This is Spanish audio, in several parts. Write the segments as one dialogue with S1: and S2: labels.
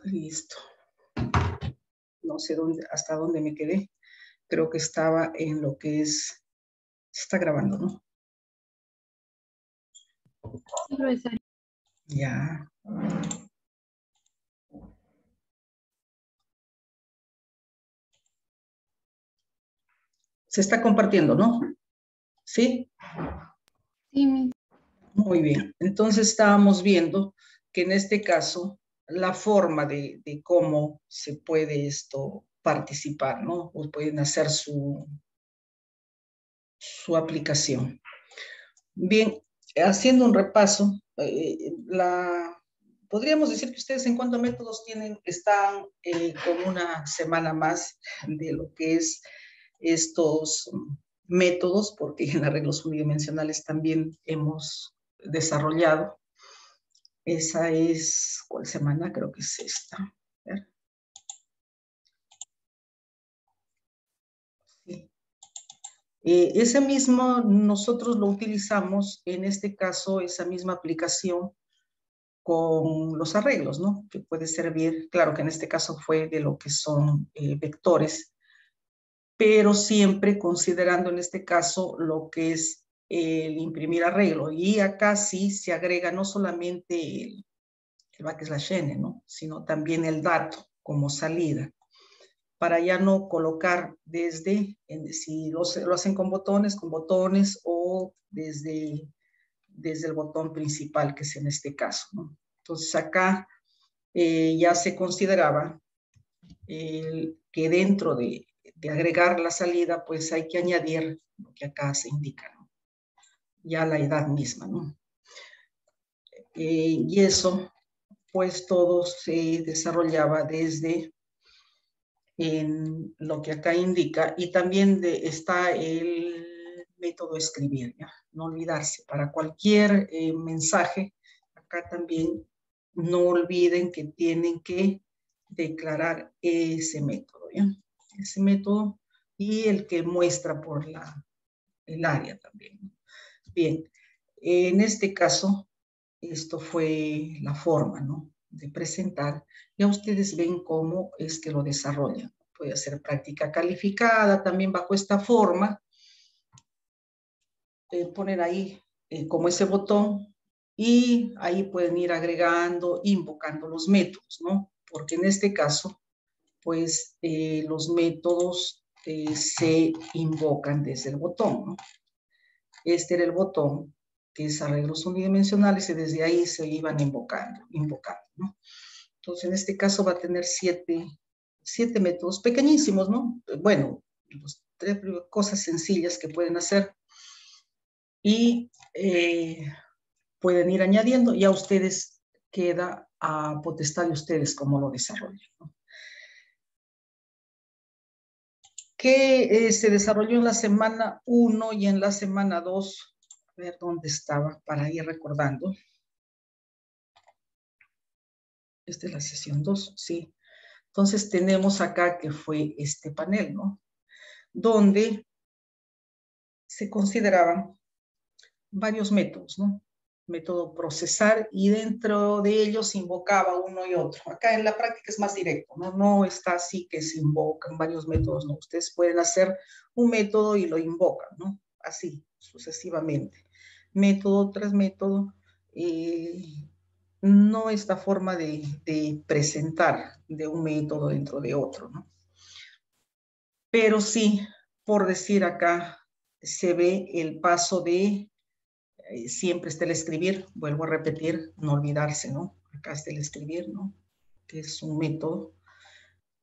S1: Listo. No sé hasta dónde me quedé. Creo que estaba en lo que es... Se está grabando, ¿no?
S2: Sí, profesor.
S1: Ya. Se está compartiendo, ¿no? ¿Sí?
S2: Sí,
S1: Muy bien. Entonces estábamos viendo que en este caso la forma de cómo se puede esto participar, ¿no? O pueden hacer su aplicación. Bien, haciendo un repaso, podríamos decir que ustedes en cuanto a métodos están con una semana más de lo que es estos métodos, porque en arreglos unidimensionales también hemos desarrollado. Esa es, ¿cuál semana? Creo que es esta. A ver. Sí. Ese mismo nosotros lo utilizamos, en este caso, esa misma aplicación con los arreglos, ¿no? Que puede servir, claro que en este caso fue de lo que son vectores, pero siempre considerando en este caso lo que es el imprimir arreglo. Y acá sí se agrega no solamente el backslash n, ¿no? Sino también el dato como salida, para ya no colocar desde, si lo hacen con botones o desde el botón principal, que es en este caso, ¿no? Entonces acá ya se consideraba que dentro de agregar la salida, pues hay que añadir lo que acá se indica, ¿no? Ya la edad misma, ¿no? Y eso, pues todo se desarrollaba desde en lo que acá indica, y también está el método escribir, ¿ya? No olvidarse, para cualquier mensaje, acá también no olviden que tienen que declarar ese método, ¿ya? Ese método y el que muestra por el área también, ¿no? Bien, en este caso, esto fue la forma, ¿no?, de presentar. Ya ustedes ven cómo es que lo desarrollan. Puede hacer práctica calificada también bajo esta forma. Poner ahí como ese botón y ahí pueden ir agregando, invocando los métodos, ¿no? Porque en este caso, pues los métodos se invocan desde el botón, ¿no? Este era el botón, que es arreglos unidimensionales, y desde ahí se iban invocando, ¿no? Entonces, en este caso va a tener siete métodos pequeñísimos, ¿no? Bueno, pues, 3 cosas sencillas que pueden hacer y pueden ir añadiendo, y a ustedes queda a potestad de ustedes cómo lo desarrollan, ¿no? Que se desarrolló en la semana 1 y en la semana 2, a ver dónde estaba para ir recordando. Esta es la sesión 2, sí. Entonces tenemos acá que fue este panel, ¿no? Donde se consideraban varios métodos, ¿no? Método procesar, y dentro de ellos invocaba uno y otro. Acá en la práctica es más directo, ¿no? No está así que se invocan varios métodos, ¿no? Ustedes pueden hacer un método y lo invocan, ¿no? Así, sucesivamente. Método tras método. No esta forma de presentar de un método dentro de otro, ¿no? Pero sí, por decir acá, se ve el paso de, siempre está el escribir, vuelvo a repetir, no olvidarse, ¿no? Acá está el escribir, ¿no? Que es un método.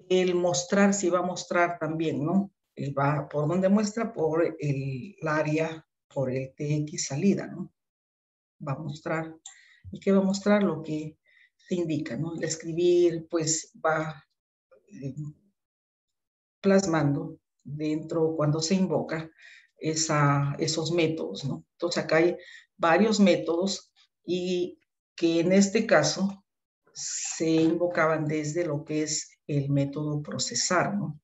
S1: El mostrar, sí va a mostrar también, ¿no? Va por donde muestra, por el área, por el TX salida, ¿no? Va a mostrar. ¿Y qué va a mostrar? Lo que se indica, ¿no? El escribir, pues va plasmando dentro, cuando se invoca esos métodos, ¿no? Entonces acá hay varios métodos, y que en este caso se invocaban desde lo que es el método procesar, ¿no?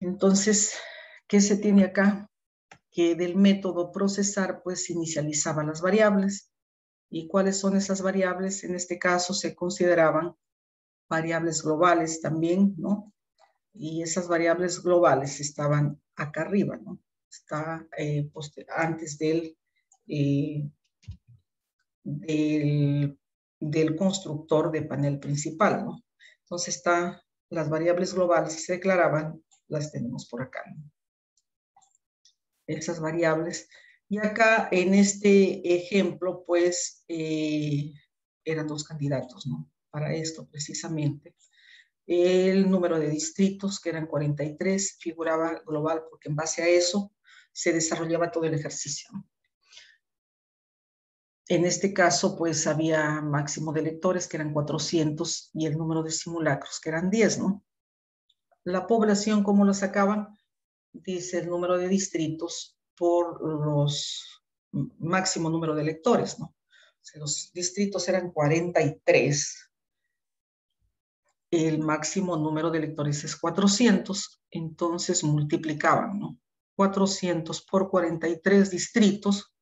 S1: Entonces, ¿qué se tiene acá? Que del método procesar, pues se inicializaban las variables. ¿Y cuáles son esas variables? En este caso se consideraban variables globales también, ¿no? Y esas variables globales estaban acá arriba, ¿no? Está antes del constructor de panel principal, ¿no? Entonces las variables globales que se declaraban, las tenemos por acá, ¿no? Esas variables. Y acá en este ejemplo, pues, eran dos candidatos, ¿no? Para esto precisamente. El número de distritos, que eran 43, figuraba global porque en base a eso se desarrollaba todo el ejercicio. En este caso, pues había máximo de lectores, que eran 400, y el número de simulacros, que eran 10, ¿no? La población, ¿cómo lo sacaban? Dice el número de distritos por los máximo número de lectores, ¿no? O sea, los distritos eran 43. El máximo número de lectores es 400, entonces multiplicaban, ¿no? 400 por 43 distritos,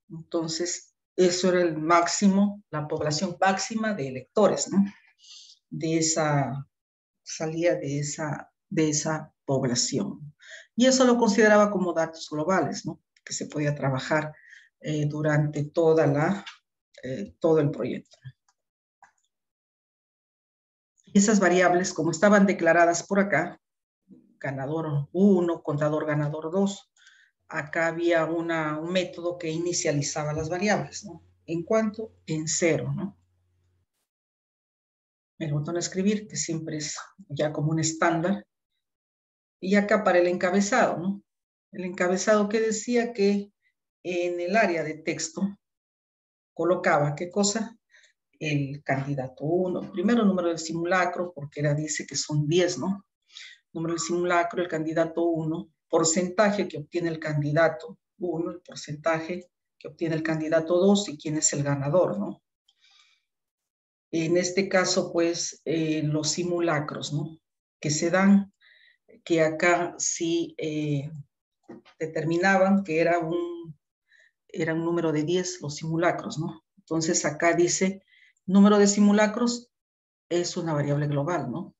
S1: entonces eso era el máximo, la población máxima de electores, ¿no? Salía de esa población. Y eso lo consideraba como datos globales, ¿no? Que se podía trabajar durante todo el proyecto. Esas variables, como estaban declaradas por acá, ganador 1, contador ganador 2, acá había un método que inicializaba las variables, ¿no? ¿En cuánto? En 0, ¿no? El botón escribir, que siempre es ya como un estándar. Y acá para el encabezado, ¿no? El encabezado que decía que en el área de texto colocaba, ¿qué cosa? El candidato 1, primero número del simulacro, porque dice que son 10, ¿no? Número del simulacro, el candidato 1, porcentaje que obtiene el candidato 1, el porcentaje que obtiene el candidato 2 y quién es el ganador, ¿no? En este caso, pues, los simulacros, ¿no? Que se dan, que acá sí determinaban que era un número de 10 los simulacros, ¿no? Entonces acá dice, número de simulacros es una variable global, ¿no?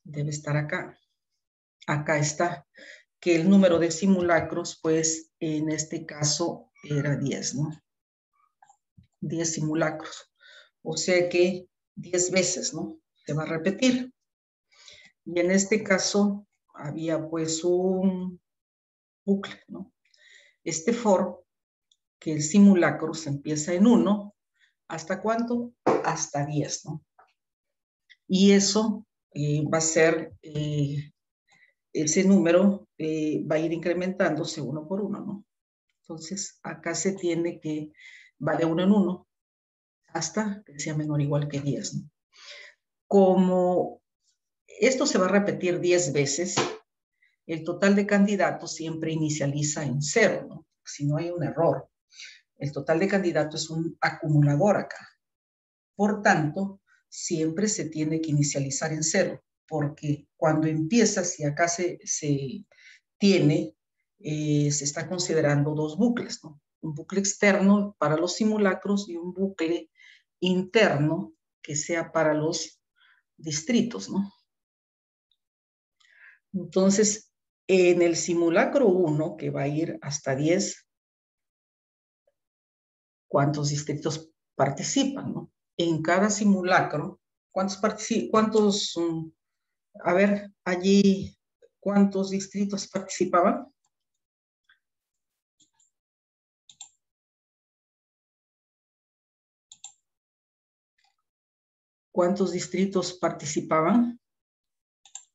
S1: Debe estar acá. Acá está, que el número de simulacros, pues, en este caso era 10, ¿no? 10 simulacros. O sea que 10 veces, ¿no? Se va a repetir. Y en este caso había, pues, un bucle, ¿no? Este for, que el simulacro se empieza en 1, ¿hasta cuánto? Hasta 10, ¿no? Y eso va a ser, ese número va a ir incrementándose uno por uno, ¿no? Entonces, acá se tiene que va de 1 en 1 hasta que sea menor o igual que 10, ¿no? Como esto se va a repetir 10 veces, el total de candidatos siempre inicializa en 0, ¿no? Si no hay un error. El total de candidatos es un acumulador acá. Por tanto, siempre se tiene que inicializar en 0, porque cuando empieza, si acá se tiene, se está considerando dos bucles, ¿no? Un bucle externo para los simulacros y un bucle interno que sea para los distritos, ¿no? Entonces, en el simulacro 1, que va a ir hasta 10, ¿cuántos distritos participan, no? En cada simulacro, ¿cuántos a ver, allí, ¿cuántos distritos participaban? ¿Cuántos distritos participaban?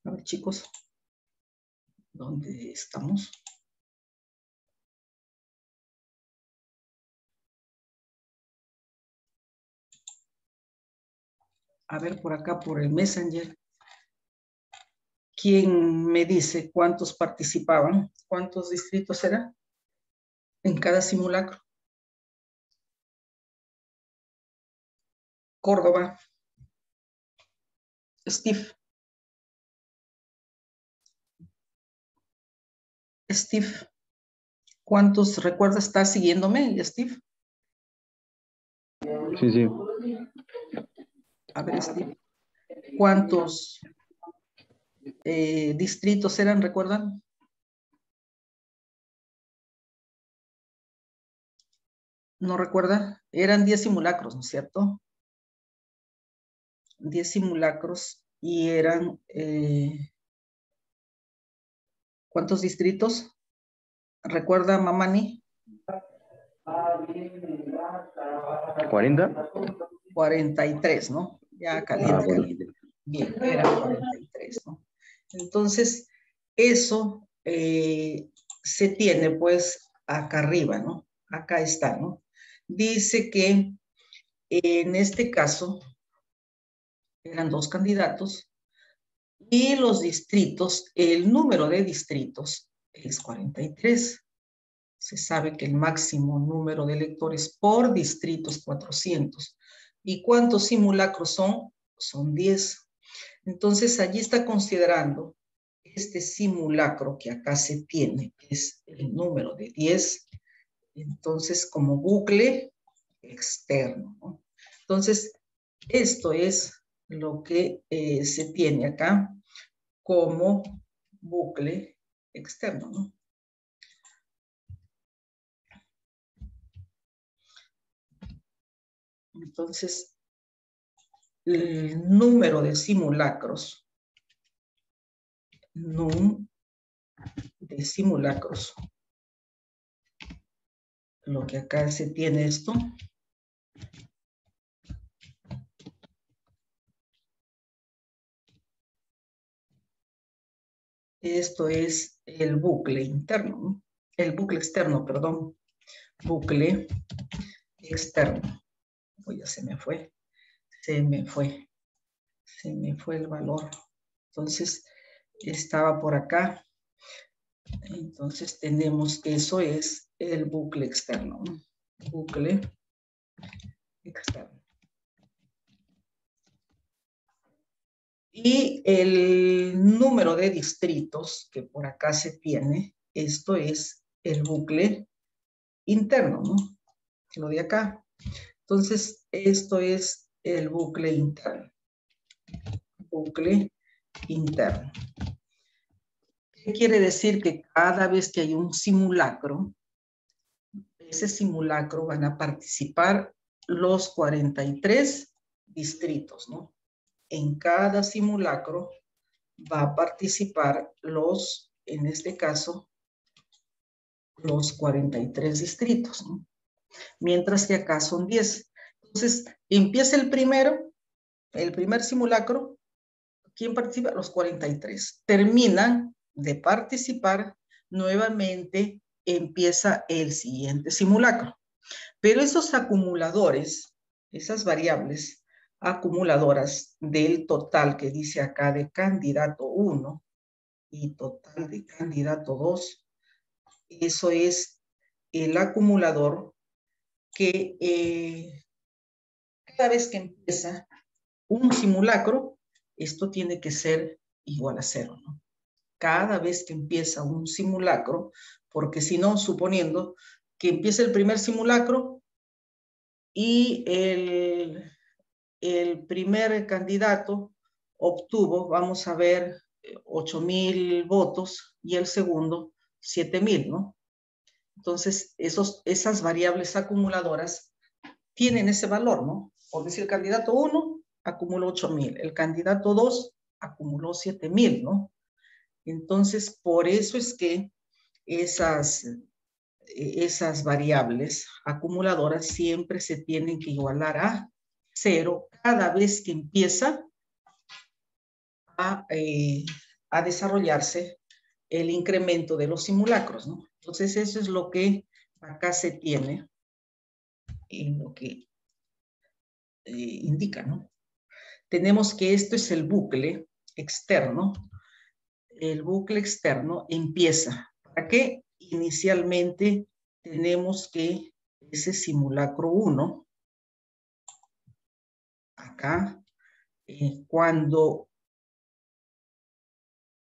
S1: A ver, chicos, ¿dónde estamos? A ver, por acá, por el Messenger. ¿Quién me dice cuántos participaban? ¿Cuántos distritos eran en cada simulacro? Córdoba. Steve. Steve, ¿cuántos recuerdas? ¿Estás siguiéndome, Steve?
S3: Sí, sí.
S1: A ver, Steve. ¿Cuántos distritos eran, recuerdan? ¿No recuerda? Eran 10 simulacros, ¿no es cierto? 10 simulacros y eran... ¿cuántos distritos? ¿Recuerda, Mamani?
S3: 40.
S1: 43, ¿no? Ya caliente, caliente. Bien, eran 43, ¿no? Entonces, eso se tiene pues acá arriba, ¿no? Acá está, ¿no? Dice que en este caso eran 2 candidatos y los distritos, el número de distritos es 43. Se sabe que el máximo número de electores por distrito es 400. ¿Y cuántos simulacros son? Son 10. Entonces, allí está considerando este simulacro que acá se tiene, que es el número de 10, entonces como bucle externo, ¿no? Entonces, esto es lo que se tiene acá como bucle externo, ¿no? Entonces, el número de simulacros, num de simulacros, lo que acá se tiene esto, esto es el bucle interno, ¿no? El bucle externo, perdón, bucle externo. Pues ya se me fue el valor. Entonces, estaba por acá. Entonces, tenemos que eso es el bucle externo, ¿no? Bucle externo. Y el número de distritos que por acá se tiene, esto es el bucle interno, ¿no? Lo de acá. Entonces, esto es el bucle interno. Bucle interno. ¿Qué quiere decir? Que cada vez que hay un simulacro, ese simulacro van a participar los 43 distritos, ¿no? En cada simulacro va a participar los, en este caso, los 43 distritos, ¿no? Mientras que acá son 10. Entonces, empieza el primer simulacro. ¿Quién participa? Los 43. Terminan de participar, nuevamente empieza el siguiente simulacro. Pero esos acumuladores, esas variables acumuladoras del total que dice acá de candidato 1 y total de candidato 2, eso es el acumulador que cada vez que empieza un simulacro, esto tiene que ser igual a 0, ¿no? Cada vez que empieza un simulacro, porque si no, suponiendo que empieza el primer simulacro y el primer candidato obtuvo, vamos a ver, 8,000 votos y el segundo 7,000, ¿no? Entonces, esas variables acumuladoras tienen ese valor, ¿no? Por decir, el candidato 1 acumuló 8,000, el candidato 2 acumuló 7,000, ¿no? Entonces, por eso es que esas variables acumuladoras siempre se tienen que igualar a 0 cada vez que empieza a desarrollarse el incremento de los simulacros, ¿no? Entonces, eso es lo que acá se tiene en lo que indica, ¿no? Tenemos que esto es el bucle externo. El bucle externo empieza. ¿Para qué? Inicialmente tenemos que ese simulacro 1, acá, cuando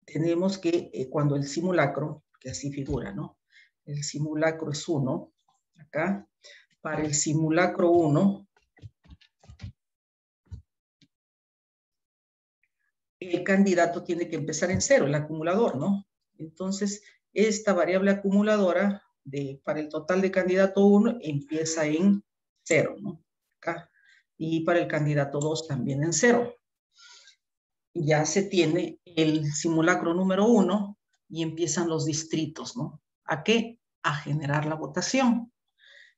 S1: tenemos que, cuando el simulacro, que así figura, ¿no? El simulacro es 1, acá. Para el simulacro 1, el candidato tiene que empezar en 0, el acumulador, ¿no? Entonces, esta variable acumuladora para el total de candidato 1 empieza en 0, ¿no? Acá. Y para el candidato 2 también en 0. Ya se tiene el simulacro número 1 y empiezan los distritos, ¿no? ¿A qué? A generar la votación.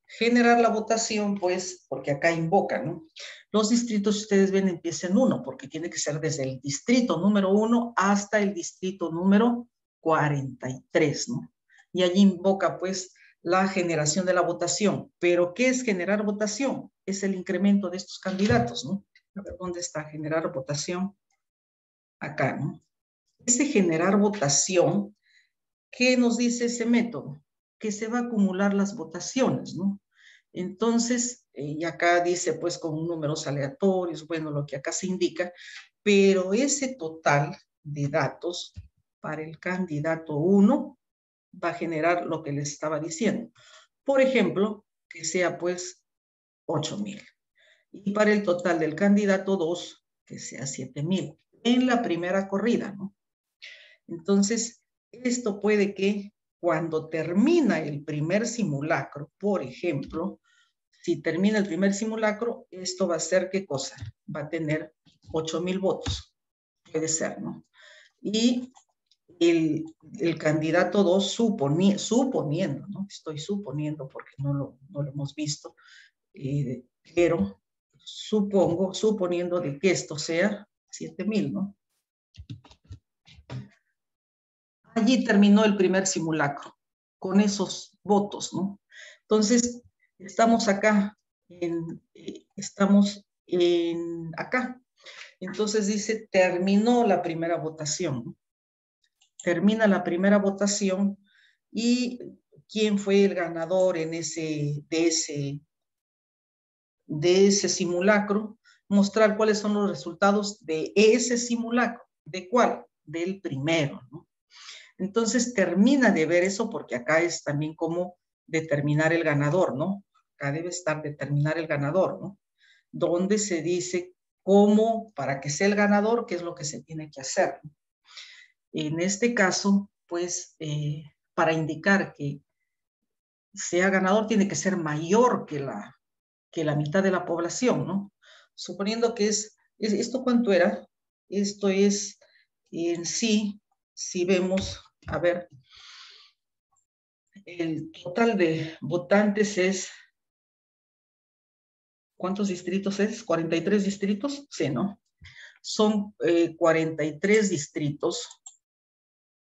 S1: Generar la votación, pues, porque acá invoca, ¿no? Los distritos, ustedes ven, empiezan en 1, porque tiene que ser desde el distrito número 1 hasta el distrito número 43, ¿no? Y allí invoca, pues, la generación de la votación. ¿Pero qué es generar votación? Es el incremento de estos candidatos, ¿no? A ver, ¿dónde está generar votación? Acá, ¿no? Ese generar votación, ¿qué nos dice ese método? Que se va a acumular las votaciones, ¿no? Entonces, y acá dice pues con números aleatorios, bueno, lo que acá se indica, pero ese total de datos para el candidato 1 va a generar lo que les estaba diciendo. Por ejemplo, que sea pues 8,000. Y para el total del candidato 2, que sea 7,000. En la primera corrida, ¿no? Entonces, esto puede que cuando termina el primer simulacro, por ejemplo, si termina el primer simulacro, esto va a ser, ¿qué cosa? Va a tener 8,000 votos. Puede ser, ¿no? Y el candidato 2, suponiendo, ¿no? Estoy suponiendo porque no lo hemos visto, pero suponiendo de que esto sea 7,000, ¿no? Allí terminó el primer simulacro, con esos votos, ¿no? Entonces, estamos acá, acá. Entonces dice, terminó la primera votación, ¿no? Termina la primera votación y quién fue el ganador de ese simulacro, mostrar cuáles son los resultados de ese simulacro. ¿De cuál? Del primero, ¿no? Entonces termina de ver eso porque acá es también como determinar el ganador, ¿no? Acá debe estar determinar el ganador, ¿no? Donde se dice cómo, para que sea el ganador, qué es lo que se tiene que hacer, ¿no? En este caso, pues, para indicar que sea ganador tiene que ser mayor que la mitad de la población, ¿no? Suponiendo que ¿esto cuánto era? Esto es en sí, si vemos, a ver, el total de votantes es, ¿cuántos distritos es? ¿43 distritos? Sí, ¿no? Son 43 distritos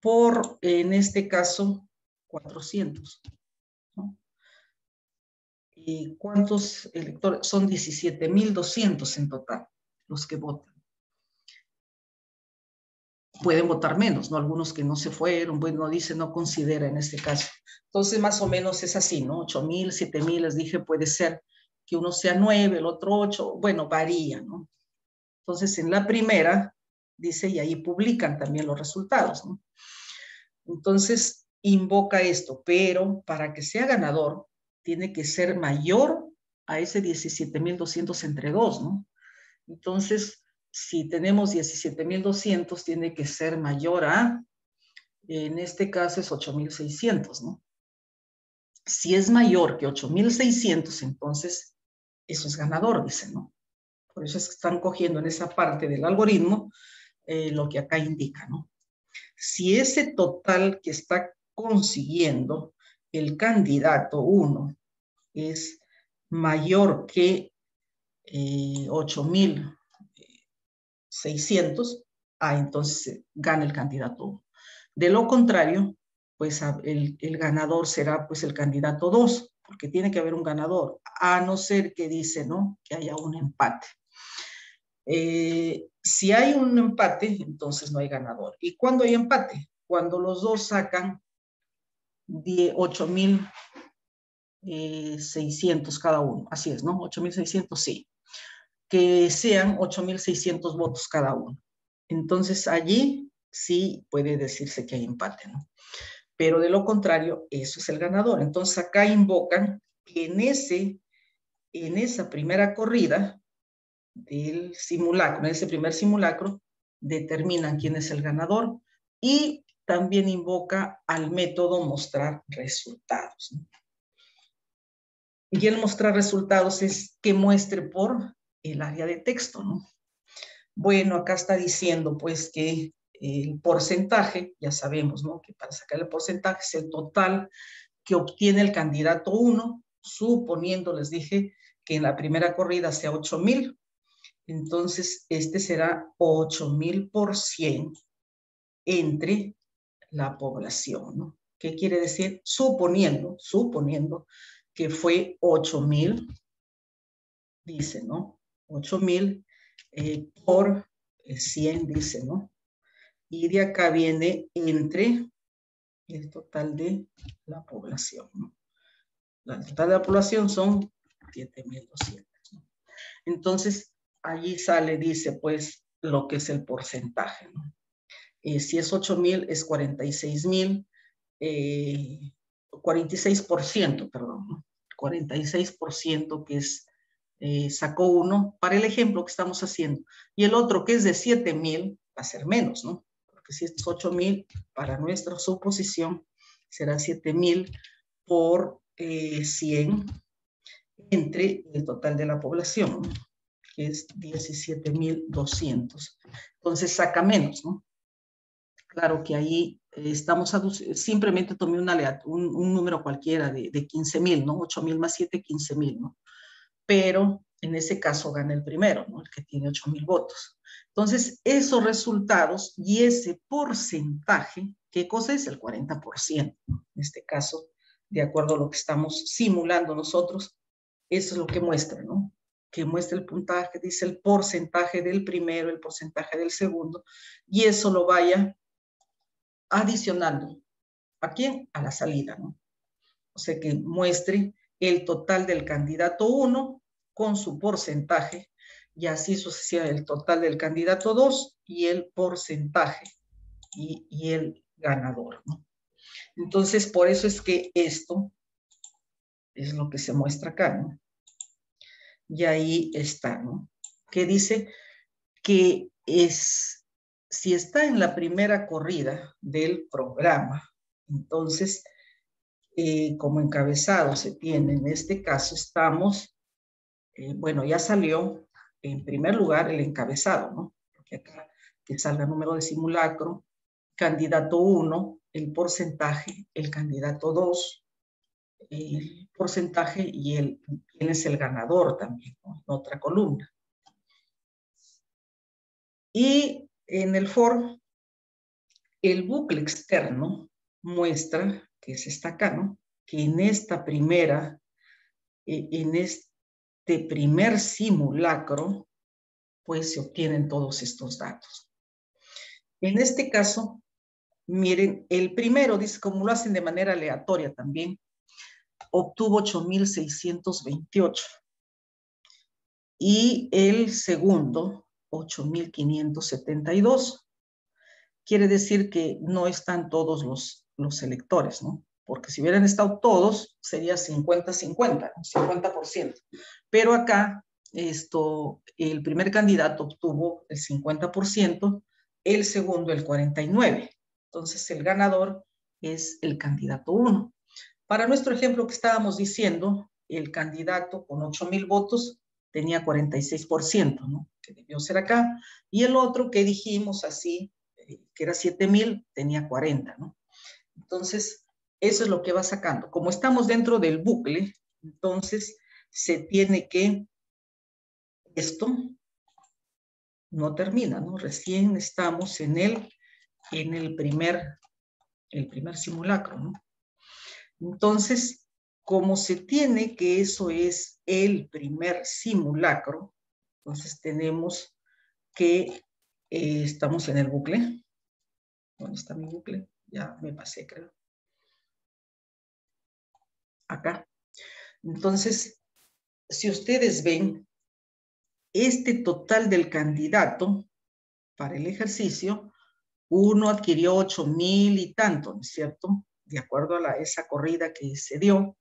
S1: por, en este caso, 400, ¿no? ¿Y cuántos electores? Son 17,200 en total los que votan. Pueden votar menos, ¿no? Algunos que no se fueron, bueno, dice, no considera en este caso. Entonces, más o menos es así, ¿no? 8,000, 7,000, les dije, puede ser que uno sea 9, el otro 8, bueno, varía, ¿no? Entonces, en la primera, dice, y ahí publican también los resultados, ¿no? Entonces, invoca esto, pero para que sea ganador, tiene que ser mayor a ese 17,200 entre 2, ¿no? Entonces, si tenemos 17,200, tiene que ser mayor a, en este caso es 8,600, ¿no? Si es mayor que 8,600, entonces eso es ganador, dice, ¿no? Por eso es que están cogiendo en esa parte del algoritmo lo que acá indica, ¿no? Si ese total que está consiguiendo el candidato 1 es mayor que 8,600, entonces gana el candidato 1. De lo contrario, pues el ganador será pues el candidato 2, porque tiene que haber un ganador, a no ser que dice, ¿no? Que haya un empate. Si hay un empate, entonces no hay ganador. ¿Y cuándo hay empate? Cuando los dos sacan 8,600 cada uno. Así es, ¿no? 8,600, sí. Que sean 8,600 votos cada uno. Entonces allí sí puede decirse que hay empate, ¿no? Pero de lo contrario, eso es el ganador. Entonces acá invocan que en esa primera corrida del simulacro, en ese primer simulacro, determinan quién es el ganador y también invoca al método mostrar resultados, ¿no? Y el mostrar resultados es que muestre por el área de texto, ¿no? Bueno, acá está diciendo pues que el porcentaje, ya sabemos, ¿no? Que para sacar el porcentaje es el total que obtiene el candidato 1, suponiendo, les dije, que en la primera corrida sea 8,000. Entonces, este será 8,000 por 100 entre la población, ¿no? ¿Qué quiere decir? Suponiendo que fue 8,000, dice, ¿no? 8,000 por 100, dice, ¿no? Y de acá viene entre el total de la población, ¿no? La total de la población son 7,200, ¿no? Entonces, allí sale, dice, pues, lo que es el porcentaje, ¿no? Si es 8,000, es 46,000, 46%, perdón, ¿no? 46% que es, sacó uno para el ejemplo que estamos haciendo. Y el otro que es de 7,000 va a ser menos, ¿no? Porque si es 8,000, para nuestra suposición, será 7,000 por 100 entre el total de la población, ¿no? Que es 17,200. Entonces saca menos, ¿no? Claro que ahí estamos simplemente tomé un número cualquiera de 15,000, ¿no? 8,000 más 7, 15,000, ¿no? Pero en ese caso gana el primero, ¿no? El que tiene 8,000 votos. Entonces, esos resultados y ese porcentaje, ¿qué cosa es? El 40%, ¿no? En este caso, de acuerdo a lo que estamos simulando nosotros, eso es lo que muestra, ¿no? Que muestra el puntaje, dice el porcentaje del primero, el porcentaje del segundo, y eso lo vaya adicionando. ¿A quién? A la salida, ¿no? O sea, que muestre el total del candidato 1 con su porcentaje y así sucesivamente el total del candidato 2 y el porcentaje y el ganador, ¿no? Entonces, por eso es que esto es lo que se muestra acá, ¿no? Y ahí está, ¿no? Que dice que si está en la primera corrida del programa, entonces, como encabezado se tiene, en este caso estamos, bueno, ya salió en primer lugar el encabezado, ¿no? Porque acá que salga número de simulacro, candidato 1, el porcentaje, el candidato 2, el porcentaje y quién es el ganador también, ¿no? En otra columna. Y en el for, el bucle externo muestra, que es esta acá, ¿no? Que en esta primera, en este primer simulacro, pues se obtienen todos estos datos. En este caso, miren, el primero, dice, como lo hacen de manera aleatoria también, obtuvo 8,628. Y el segundo, 8,572. Quiere decir que no están todos los electores, ¿no? Porque si hubieran estado todos, sería 50-50, 50%. Pero acá, el primer candidato obtuvo el 50%, el segundo el 49%. Entonces, el ganador es el candidato 1. Para nuestro ejemplo que estábamos diciendo, el candidato con 8,000 votos tenía 46%, ¿no? Que debió ser acá. Y el otro que dijimos así, que era 7,000, tenía 40, ¿no? Entonces, eso es lo que va sacando. Como estamos dentro del bucle, entonces se tiene que, esto no termina, ¿no? Recién estamos en el primer simulacro, ¿no? Entonces, como se tiene que eso es el primer simulacro, entonces tenemos que estamos en el bucle. ¿Dónde está mi bucle? Ya me pasé, creo. Acá. Entonces, si ustedes ven, este total del candidato para el ejercicio, uno adquirió 8,000 y tanto, ¿no es cierto? De acuerdo a esa corrida que se dio,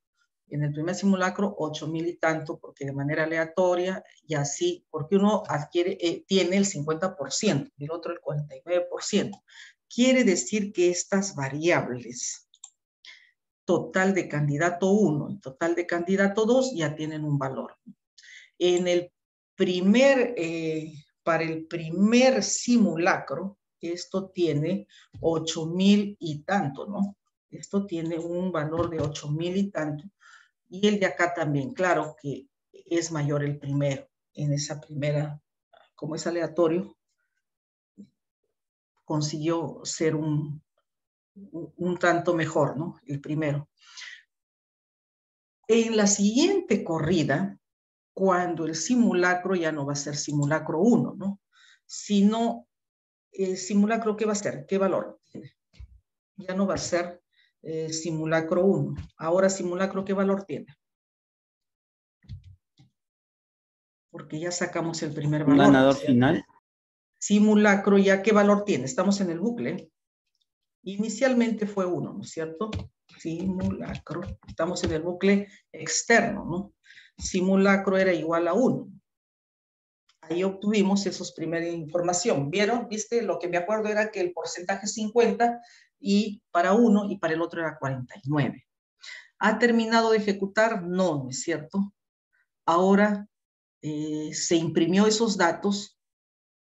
S1: En el primer simulacro, 8,000 y tanto, porque de manera aleatoria, y así, porque uno adquiere, tiene el 50%, y el otro el 49%. Quiere decir que estas variables, total de candidato 1 y total de candidato 2, ya tienen un valor. En el primer, para el primer simulacro, esto tiene 8,000 y tanto, ¿no? Esto tiene un valor de 8,000 y tanto. Y el de acá también, claro que es mayor el primero. En esa primera, como es aleatorio, consiguió ser un tanto mejor, ¿no? El primero. En la siguiente corrida, cuando el simulacro ya no va a ser simulacro 1, ¿no? Sino el simulacro, ¿qué va a ser? ¿Qué valor tiene? Ya no va a ser simulacro 1. Ahora simulacro, ¿qué valor tiene? Porque ya sacamos el primer valor.
S3: Un ganador final.
S1: Simulacro, ¿ya qué valor tiene? Estamos en el bucle. Inicialmente fue 1, ¿no es cierto? Simulacro. Estamos en el bucle externo, ¿no? Simulacro era igual a 1. Ahí obtuvimos esa primera información. ¿Vieron? ¿Viste? Lo que me acuerdo era que el porcentaje es 50 y para uno y para el otro era 49. ¿Ha terminado de ejecutar? No, ¿no es cierto? Ahora se imprimió esos datos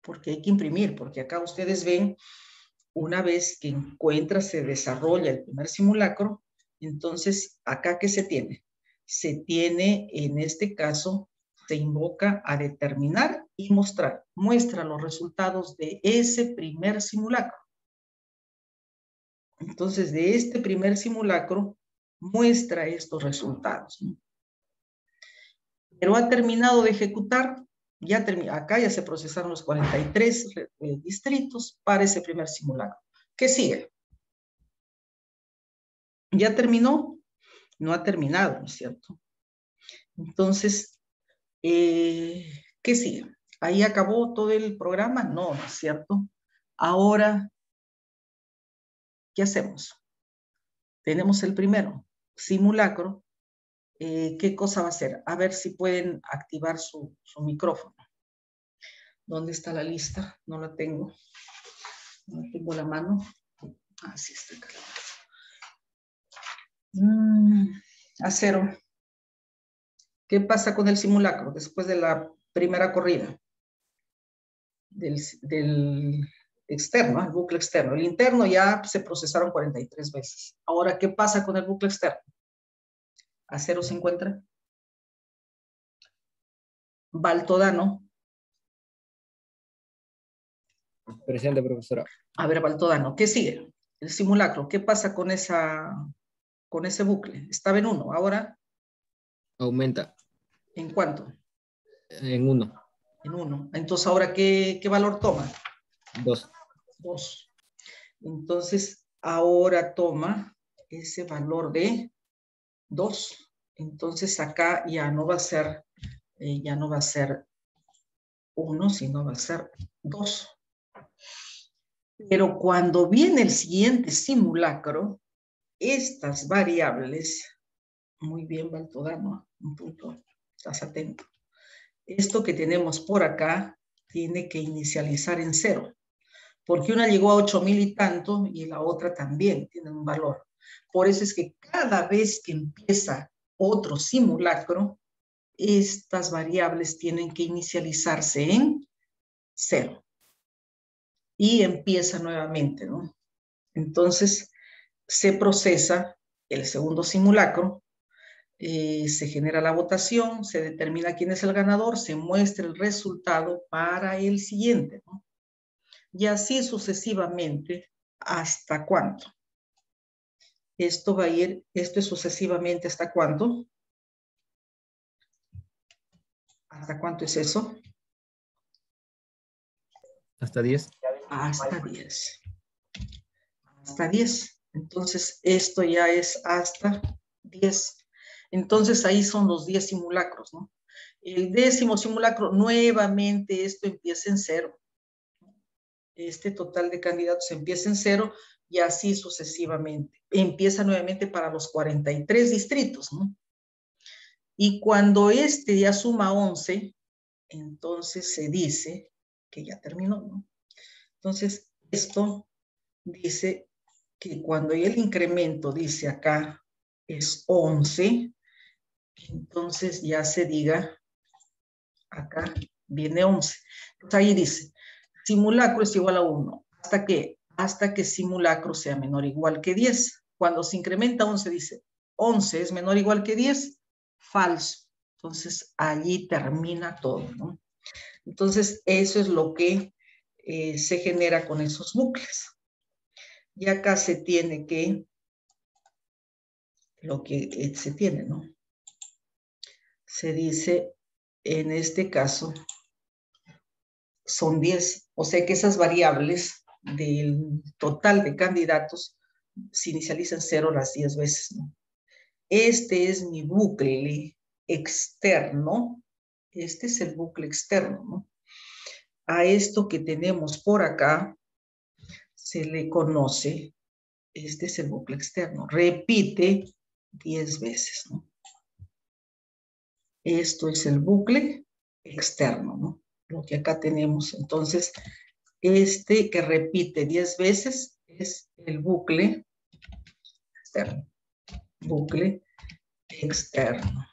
S1: porque hay que imprimir, porque acá ustedes ven, una vez que encuentra, se desarrolla el primer simulacro, entonces acá ¿qué se tiene? Se tiene, en este caso, se invoca a determinar y mostrar. Muestra los resultados de ese primer simulacro. Entonces, de este primer simulacro, muestra estos resultados, ¿no? Pero ha terminado de ejecutar, ya acá ya se procesaron los 43 distritos para ese primer simulacro. ¿Qué sigue? ¿Ya terminó? No ha terminado, ¿no es cierto? Entonces, ¿qué sigue? ¿Ahí acabó todo el programa? No, ¿no es cierto? Ahora, ¿qué hacemos? Tenemos el primero, simulacro. ¿Qué cosa va a hacer? A ver si pueden activar su micrófono. ¿Dónde está la lista? No la tengo. No tengo la mano. Ah, sí está acá. Acero. ¿Qué pasa con el simulacro después de la primera corrida? Del externo, el bucle externo. El interno ya se procesaron 43 veces. Ahora, ¿qué pasa con el bucle externo? Acero se encuentra. Baltodano.
S4: Presente, profesora.
S1: A ver, Baltodano, ¿qué sigue? El simulacro, ¿qué pasa con ese bucle? Estaba en 1, ahora.
S4: Aumenta.
S1: ¿En cuánto?
S4: En 1.
S1: En 1. Entonces, ¿ahora qué valor toma?
S4: 2.
S1: 2. Entonces, ahora toma ese valor de 2. Entonces, acá ya no va a ser 1, sino va a ser 2. Pero cuando viene el siguiente simulacro, estas variables, muy bien, Baltodano, un punto, estás atento. Esto que tenemos por acá tiene que inicializar en 0, porque una llegó a 8,000 y tanto y la otra también tiene un valor. Por eso es que cada vez que empieza otro simulacro, estas variables tienen que inicializarse en 0. Y empieza nuevamente, ¿no? Entonces, se procesa el segundo simulacro, se genera la votación, se determina quién es el ganador, se muestra el resultado para el siguiente, ¿no? Y así sucesivamente, ¿hasta cuánto? Esto va a ir, esto es sucesivamente, ¿hasta cuánto? ¿Hasta cuánto es eso?
S4: Hasta 10.
S1: Hasta 10. Hasta 10. Entonces, esto ya es hasta 10. Entonces, ahí son los 10 simulacros, ¿no? El 10º simulacro, nuevamente esto empieza en 0. Este total de candidatos empieza en 0 y así sucesivamente. Empieza nuevamente para los 43 distritos, ¿no? Y cuando este ya suma 11, entonces se dice que ya terminó, ¿no? Entonces, esto dice que cuando el incremento dice acá es 11, entonces ya se diga acá viene 11. Entonces ahí dice, simulacro es igual a 1. ¿Hasta qué? Hasta que simulacro sea menor o igual que 10. Cuando se incrementa 11 dice, 11 es menor o igual que 10, falso. Entonces allí termina todo, ¿no? Entonces eso es lo que se genera con esos bucles. Y acá se tiene que, lo que se tiene, ¿no? Se dice, en este caso, son 10. O sea que esas variables del total de candidatos se inicializan 0 las 10 veces, ¿no? Este es mi bucle externo. Este es el bucle externo, ¿no? A esto que tenemos por acá se le conoce, este es el bucle externo. Repite 10 veces, ¿no? Esto es el bucle externo, ¿no? Lo que acá tenemos. Entonces, este que repite 10 veces es el bucle externo. Bucle externo.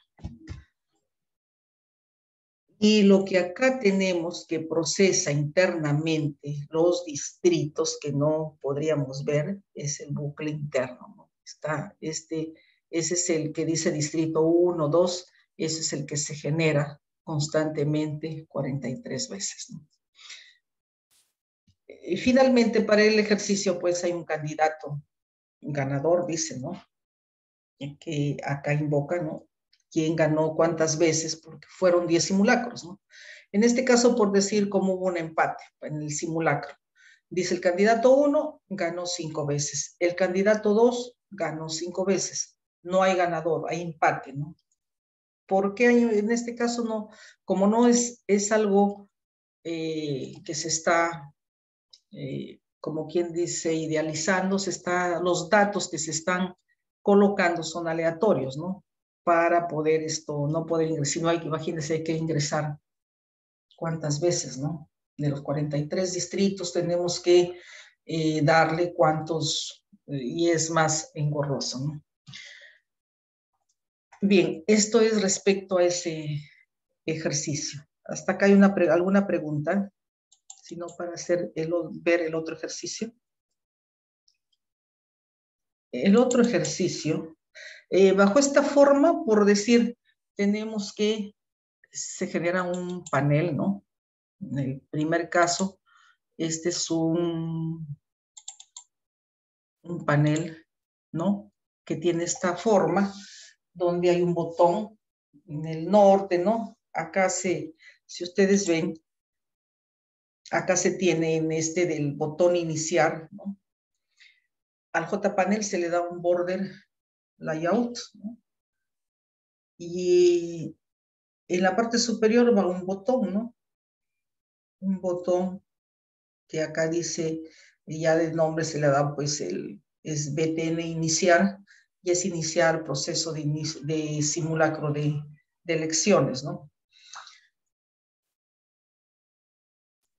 S1: Y lo que acá tenemos que procesa internamente los distritos que no podríamos ver es el bucle interno, ¿no? Está ese es el que dice distrito 1, 2, ese es el que se genera constantemente 43 veces, ¿no? Y finalmente para el ejercicio pues hay un candidato, un ganador, dice, ¿no? Que acá invoca, ¿no? ¿Quién ganó cuántas veces? Porque fueron 10 simulacros, ¿no? En este caso, por decir cómo hubo un empate en el simulacro. Dice, el candidato 1 ganó 5 veces. El candidato 2 ganó 5 veces. No hay ganador, hay empate, ¿no? ¿Por qué en este caso no? Como no es algo que se está, como quien dice, idealizando, los datos que se están colocando son aleatorios, ¿no? Para poder no poder ingresar, si no hay, imagínense, hay que ingresar cuántas veces, ¿no? De los 43 distritos tenemos que darle cuántos, y es más engorroso, ¿no? Bien, esto es respecto a ese ejercicio. Hasta acá hay alguna pregunta, sino para ver el otro ejercicio. El otro ejercicio, bajo esta forma, por decir, tenemos que se genera un panel, ¿no? En el primer caso, este es un panel, ¿no? Que tiene esta forma, donde hay un botón en el norte, ¿no? Acá si ustedes ven, acá se tiene en este del botón iniciar, ¿no? Al JPanel se le da un border layout, ¿no? Y en la parte superior va un botón, ¿no? Un botón que acá dice, y ya de nombre se le da, pues, es BTN iniciar, y es iniciar proceso de simulacro de elecciones, ¿no?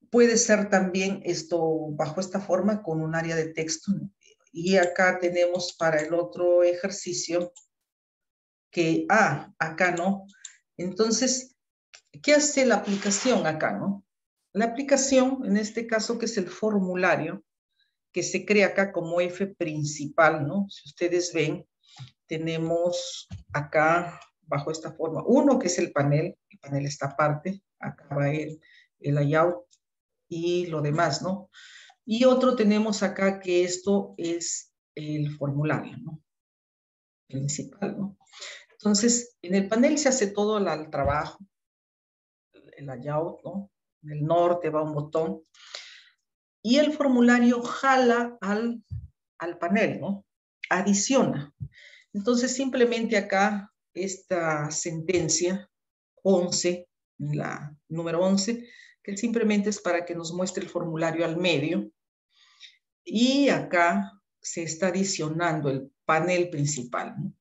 S1: Puede ser también esto bajo esta forma con un área de texto, ¿no? Y acá tenemos para el otro ejercicio que, acá no. Entonces, ¿qué hace la aplicación acá, no? La aplicación, en este caso, que es el formulario, que se crea acá como F principal, ¿no? Si ustedes ven, tenemos acá, bajo esta forma, uno que es el panel está aparte, acá va el layout y lo demás, ¿no? Y otro tenemos acá que esto es el formulario, ¿no? Principal, ¿no? Entonces, en el panel se hace todo el trabajo, el layout, ¿no? En el norte va un botón y el formulario jala al panel, ¿no? Adiciona. Entonces, simplemente acá, esta sentencia 11, la número 11, que simplemente es para que nos muestre el formulario al medio. Y acá se está adicionando el panel principal, ¿no?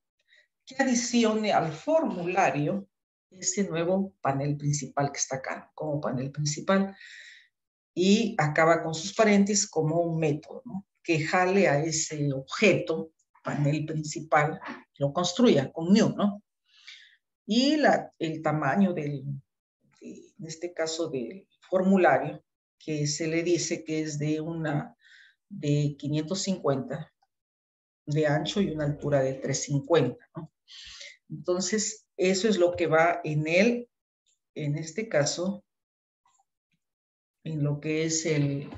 S1: que adicione al formulario ese nuevo panel principal que está acá, como panel principal, y acaba con sus paréntesis como un método, ¿no? Que jale a ese objeto, panel principal, lo construya con new, ¿no? Y el tamaño en este caso del formulario, que se le dice que es de 550 de ancho y una altura de 350, ¿no? Entonces, eso es lo que va en este caso, en lo que es el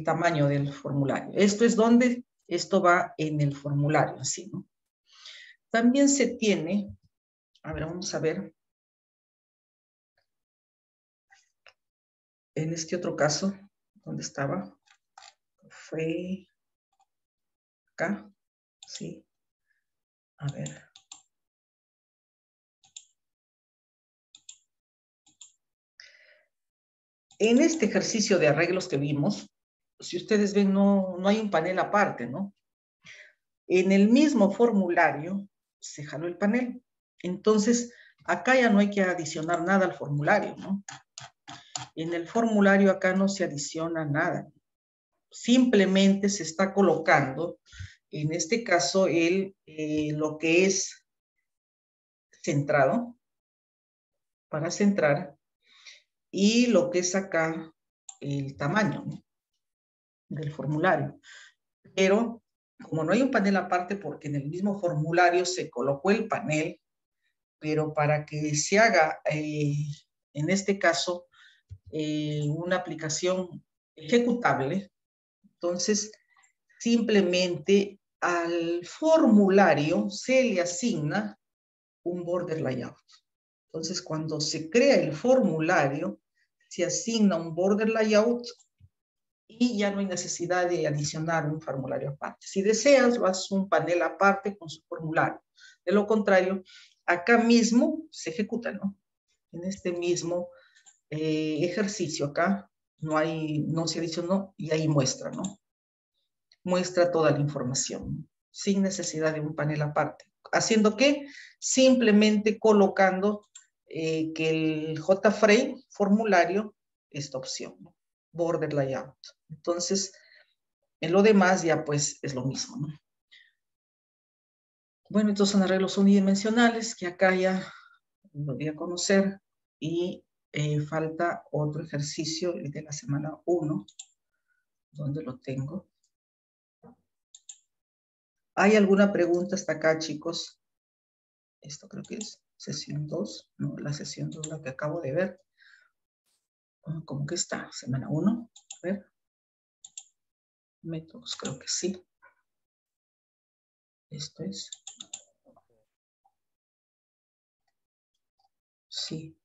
S1: tamaño del formulario. Esto va en el formulario, así, ¿no? También se tiene, a ver, vamos a ver, en este otro caso, ¿dónde estaba? Fue acá, sí. A ver. En este ejercicio de arreglos que vimos, si ustedes ven, no hay un panel aparte, ¿no? En el mismo formulario se jaló el panel. Entonces, acá ya no hay que adicionar nada al formulario, ¿no? En el formulario acá no se adiciona nada. Simplemente se está colocando, en este caso, lo que es centrado, para centrar, y lo que es acá el tamaño, ¿no? Del formulario. Pero como no hay un panel aparte, porque en el mismo formulario se colocó el panel, pero para que se haga, en este caso, una aplicación ejecutable, entonces simplemente al formulario se le asigna un border layout. Entonces, cuando se crea el formulario, se asigna un border layout y ya no hay necesidad de adicionar un formulario aparte. Si deseas, lo haces un panel aparte con su formulario. De lo contrario, acá mismo se ejecuta, ¿no? En este mismo ejercicio acá no se adicionó y ahí muestra, ¿no? Muestra toda la información, sin necesidad de un panel aparte. ¿Haciendo qué? Simplemente colocando que el JFrame formulario, esta opción, ¿no? Border layout. Entonces, en lo demás ya pues es lo mismo, ¿no? Bueno, estos son arreglos unidimensionales que acá ya lo voy a conocer y falta otro ejercicio, el de la semana 1, donde lo tengo. ¿Hay alguna pregunta hasta acá, chicos? Esto creo que es sesión 2, no, la sesión 2 la que acabo de ver. ¿Cómo que está? Semana 1, a ver. Métodos, creo que sí. Esto es. Sí.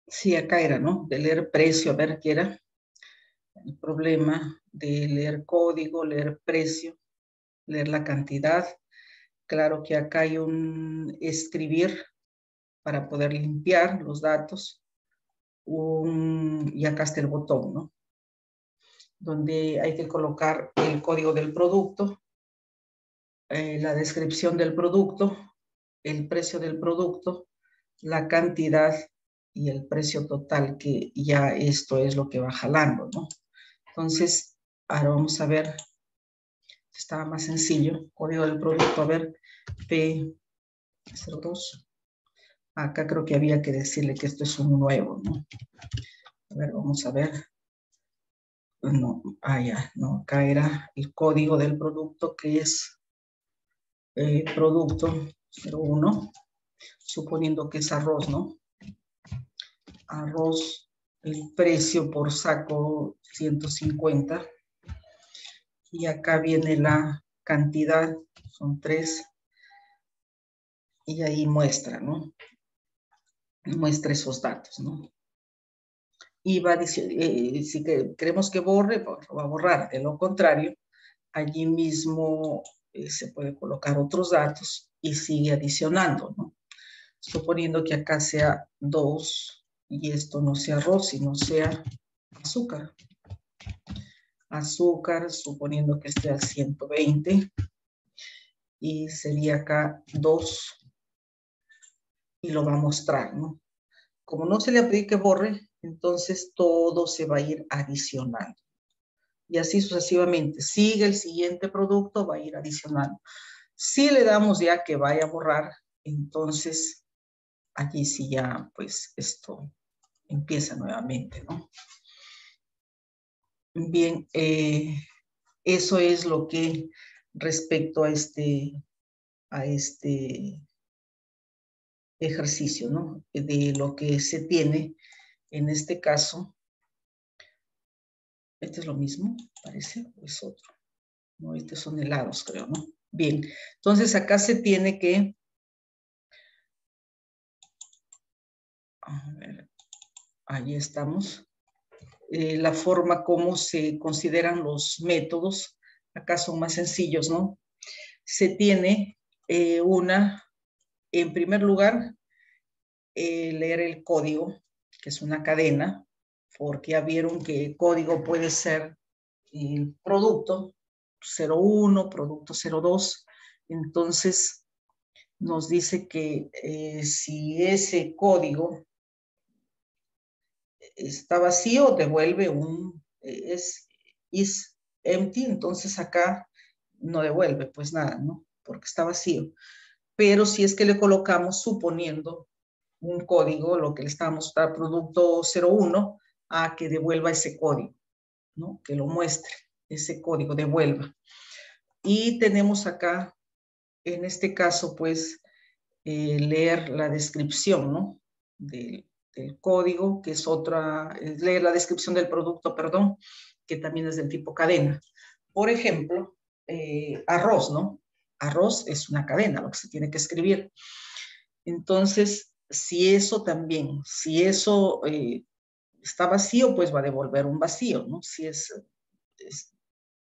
S1: Sí, acá era, ¿no? De leer precio, a ver qué era. El problema de leer código, leer precio, leer la cantidad. Claro que acá hay un escribir para poder limpiar los datos. Y acá está el botón, ¿no? Donde hay que colocar el código del producto, la descripción del producto, el precio del producto, la cantidad y el precio total, que ya esto es lo que va jalando, ¿no? Entonces, ahora vamos a ver, estaba más sencillo, código del producto, a ver, P02. Acá creo que había que decirle que esto es un nuevo, ¿no? A ver, vamos a ver. No, ya, no, acá era el código del producto, que es producto 01, suponiendo que es arroz, ¿no? Arroz, el precio por saco 150. Y acá viene la cantidad, son 3. Y ahí muestra, ¿no? muestra esos datos, ¿no? Y va a decir, si queremos que borre, lo va a borrar. De lo contrario, allí mismo se puede colocar otros datos y sigue adicionando, ¿no? Suponiendo que acá sea 2 y esto no sea arroz, sino sea azúcar. Azúcar, suponiendo que esté a 120 y sería acá 2 y lo va a mostrar, ¿no? Como no se le ha pedido que borre, entonces todo se va a ir adicionando. Y así sucesivamente. Sigue el siguiente producto, va a ir adicionando. Si le damos ya que vaya a borrar, entonces allí sí ya pues esto empieza nuevamente, ¿no? Bien, eso es lo que respecto a este ejercicio, ¿no? De lo que se tiene en este caso. Este es lo mismo, parece, o es otro. No, estos son helados, creo, ¿no? Bien, entonces acá se tiene que... A ver, ahí estamos. La forma como se consideran los métodos, acá son más sencillos, ¿no? Se tiene en primer lugar, leer el código, que es una cadena, porque ya vieron que el código puede ser el producto 01, producto 02. Entonces, nos dice que si ese código está vacío, devuelve is empty, entonces acá no devuelve pues nada, ¿no? Porque está vacío. Pero si es que le colocamos, suponiendo un código, lo que le estamos dando, producto 01, a que devuelva ese código, ¿no? Que lo muestre, ese código, devuelva. Y tenemos acá, en este caso, pues, leer la descripción, ¿no? Del código, que es leer la descripción del producto, perdón, que también es del tipo cadena. Por ejemplo, arroz, ¿no? Arroz es una cadena, lo que se tiene que escribir. Entonces, si eso está vacío, pues va a devolver un vacío, ¿no? Si es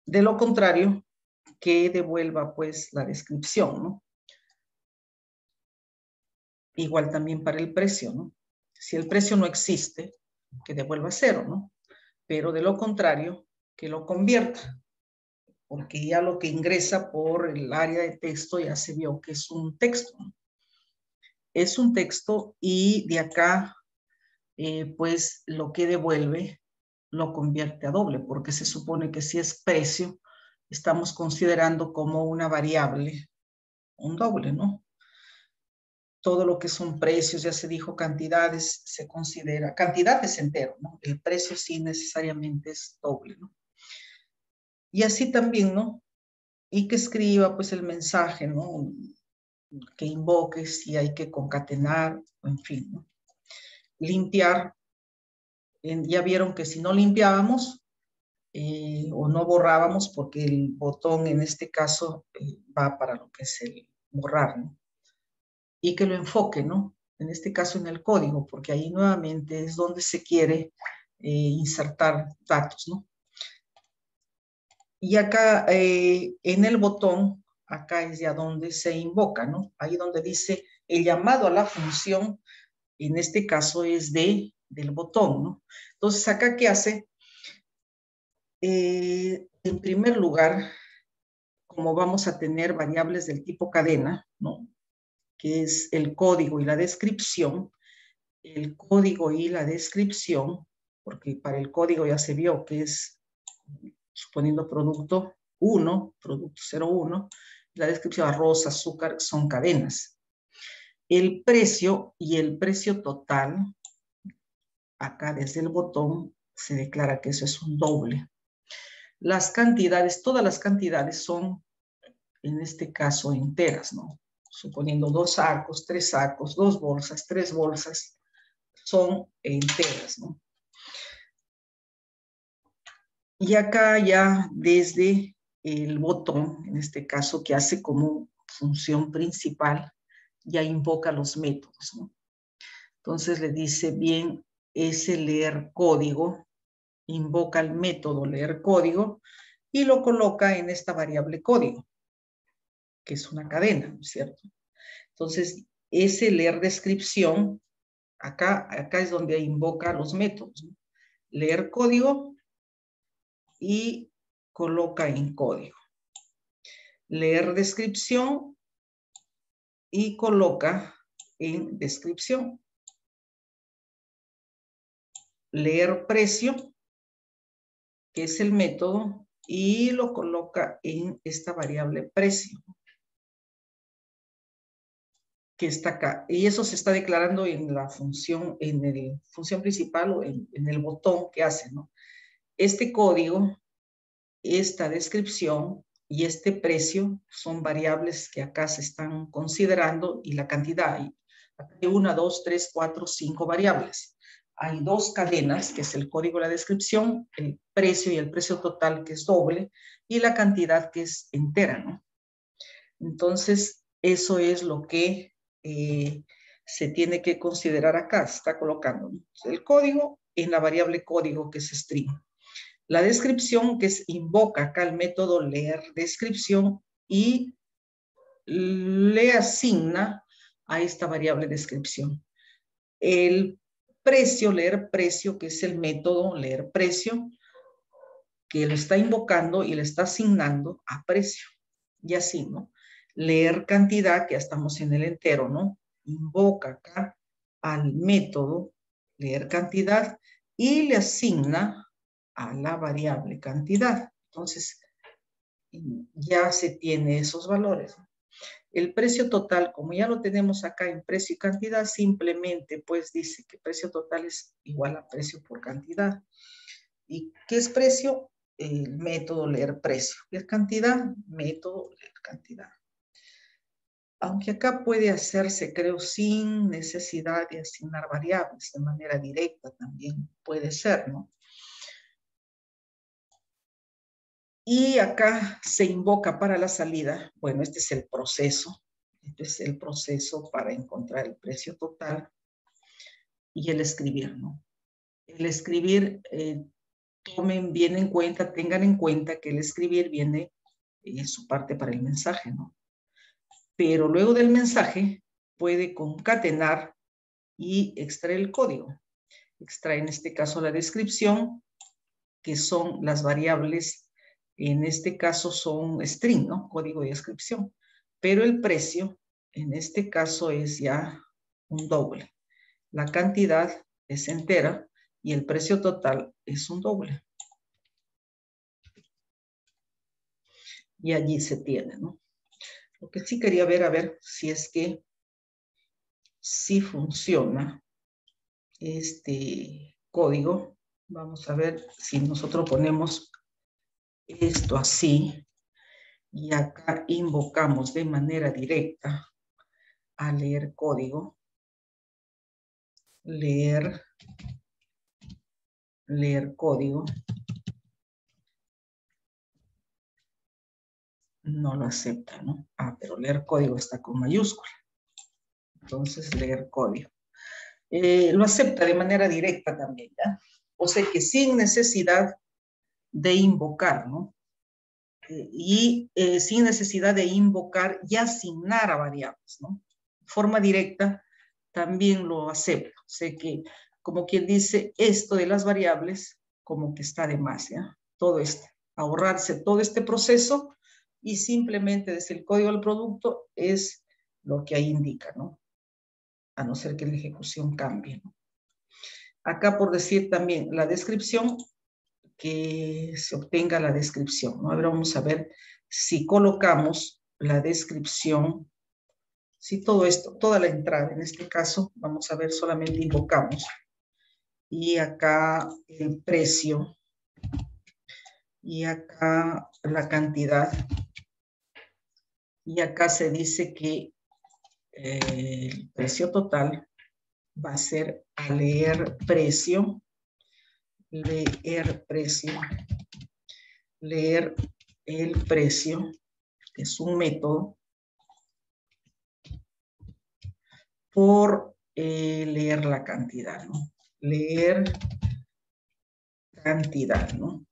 S1: de lo contrario, que devuelva pues la descripción, ¿no? Igual también para el precio, ¿no? Si el precio no existe, que devuelva 0, ¿no? Pero de lo contrario, que lo convierta, porque ya lo que ingresa por el área de texto ya se vio que es un texto, ¿no? Es un texto y de acá, pues lo que devuelve lo convierte a doble, porque se supone que si es precio, estamos considerando como una variable un doble, ¿no? Todo lo que son precios, ya se dijo cantidades, se considera, cantidad es entero, ¿no? El precio sí necesariamente es doble, ¿no? Y así también, ¿no? Y que escriba pues el mensaje, ¿no? Que invoque si hay que concatenar, en fin, ¿no? Limpiar, ya vieron que si no limpiábamos o no borrábamos, porque el botón en este caso va para lo que es el borrar, ¿no? Y que lo enfoque, ¿no? En este caso en el código, porque ahí nuevamente es donde se quiere insertar datos, ¿no? Y acá en el botón, acá es ya donde se invoca, ¿no? Ahí donde dice el llamado a la función, en este caso es del botón, ¿no? Entonces, acá, ¿qué hace? En primer lugar, como vamos a tener variables del tipo cadena, ¿no? Que es el código y la descripción, el código y la descripción, porque para el código ya se vio que es, suponiendo producto 1, producto 01, la descripción arroz, azúcar, son cadenas. El precio y el precio total, acá desde el botón se declara que eso es un doble. Las cantidades, todas las cantidades son, en este caso, enteras, ¿no? Suponiendo 2 sacos, 3 sacos, 2 bolsas, 3 bolsas, son enteras, ¿no? Y acá ya desde el botón, en este caso, que hace como función principal, ya invoca los métodos, ¿no? Entonces le dice, bien, ese leer código, invoca el método leer código y lo coloca en esta variable código, que es una cadena, ¿no es cierto? Entonces, ese leer descripción, acá es donde invoca los métodos, ¿no? Leer código y coloca en código. Leer descripción y coloca en descripción. Leer precio, que es el método, y lo coloca en esta variable precio, que está acá. Y eso se está declarando en la función, en el función principal o en el botón que hace, ¿no? Este código, esta descripción y este precio son variables que acá se están considerando y la cantidad. Hay 1, 2, 3, 4, 5 variables. Hay 2 cadenas, que es el código y la descripción, el precio y el precio total, que es doble, y la cantidad, que es entera, ¿no? Entonces, eso es lo que se tiene que considerar acá. Se está colocando, ¿no? El código en la variable código, que es string. La descripción, que invoca acá el método leer descripción y le asigna a esta variable descripción. El precio, leer precio, que es el método leer precio, que lo está invocando y le está asignando a precio. Y así, ¿no? Leer cantidad, que ya estamos en el entero, ¿no? Invoca acá al método leer cantidad y le asigna a la variable cantidad. Entonces, ya se tiene esos valores. El precio total, como ya lo tenemos acá en precio y cantidad, simplemente pues dice que precio total es igual a precio por cantidad. ¿Y qué es precio? El método leer precio. ¿Qué es cantidad? Método leer cantidad. Aunque acá puede hacerse, creo, sin necesidad de asignar variables, de manera directa también puede ser, ¿no? Y acá se invoca para la salida, bueno, este es el proceso. Este es el proceso para encontrar el precio total y el escribir, ¿no? El escribir, tomen bien en cuenta, tengan en cuenta que el escribir viene en su parte para el mensaje, ¿no? Pero luego del mensaje puede concatenar y extraer el código. Extrae en este caso la descripción, que son las variables, en este caso son string, ¿no? Código de descripción. Pero el precio, en este caso, es ya un doble. La cantidad es entera y el precio total es un doble. Y allí se tiene, ¿no? Lo que sí quería ver, a ver si es que sí funciona este código. Vamos a ver si nosotros ponemos esto así y acá invocamos de manera directa a leer código. Leer código. No lo acepta, ¿no? Ah, pero leer código está con mayúscula. Entonces, leer código. Lo acepta de manera directa también, ¿ya? O sea que sin necesidad de invocar, ¿no? Y sin necesidad de invocar y asignar a variables, ¿no? De forma directa también lo acepta. O sea que, como quien dice, esto de las variables, como que está de más, ¿ya? Todo esto, ahorrarse todo este proceso y simplemente desde el código del producto es lo que ahí indica, ¿no? A no ser que la ejecución cambie, ¿no? Acá por decir también la descripción, que se obtenga la descripción, ¿no? Ahora vamos a ver si colocamos la descripción, si todo esto, toda la entrada, en este caso, vamos a ver, solamente invocamos. Y acá el precio, y acá la cantidad, y acá se dice que el precio total va a ser a leer precio, leer el precio, es un método, por leer la cantidad, ¿no? Leer cantidad, ¿no?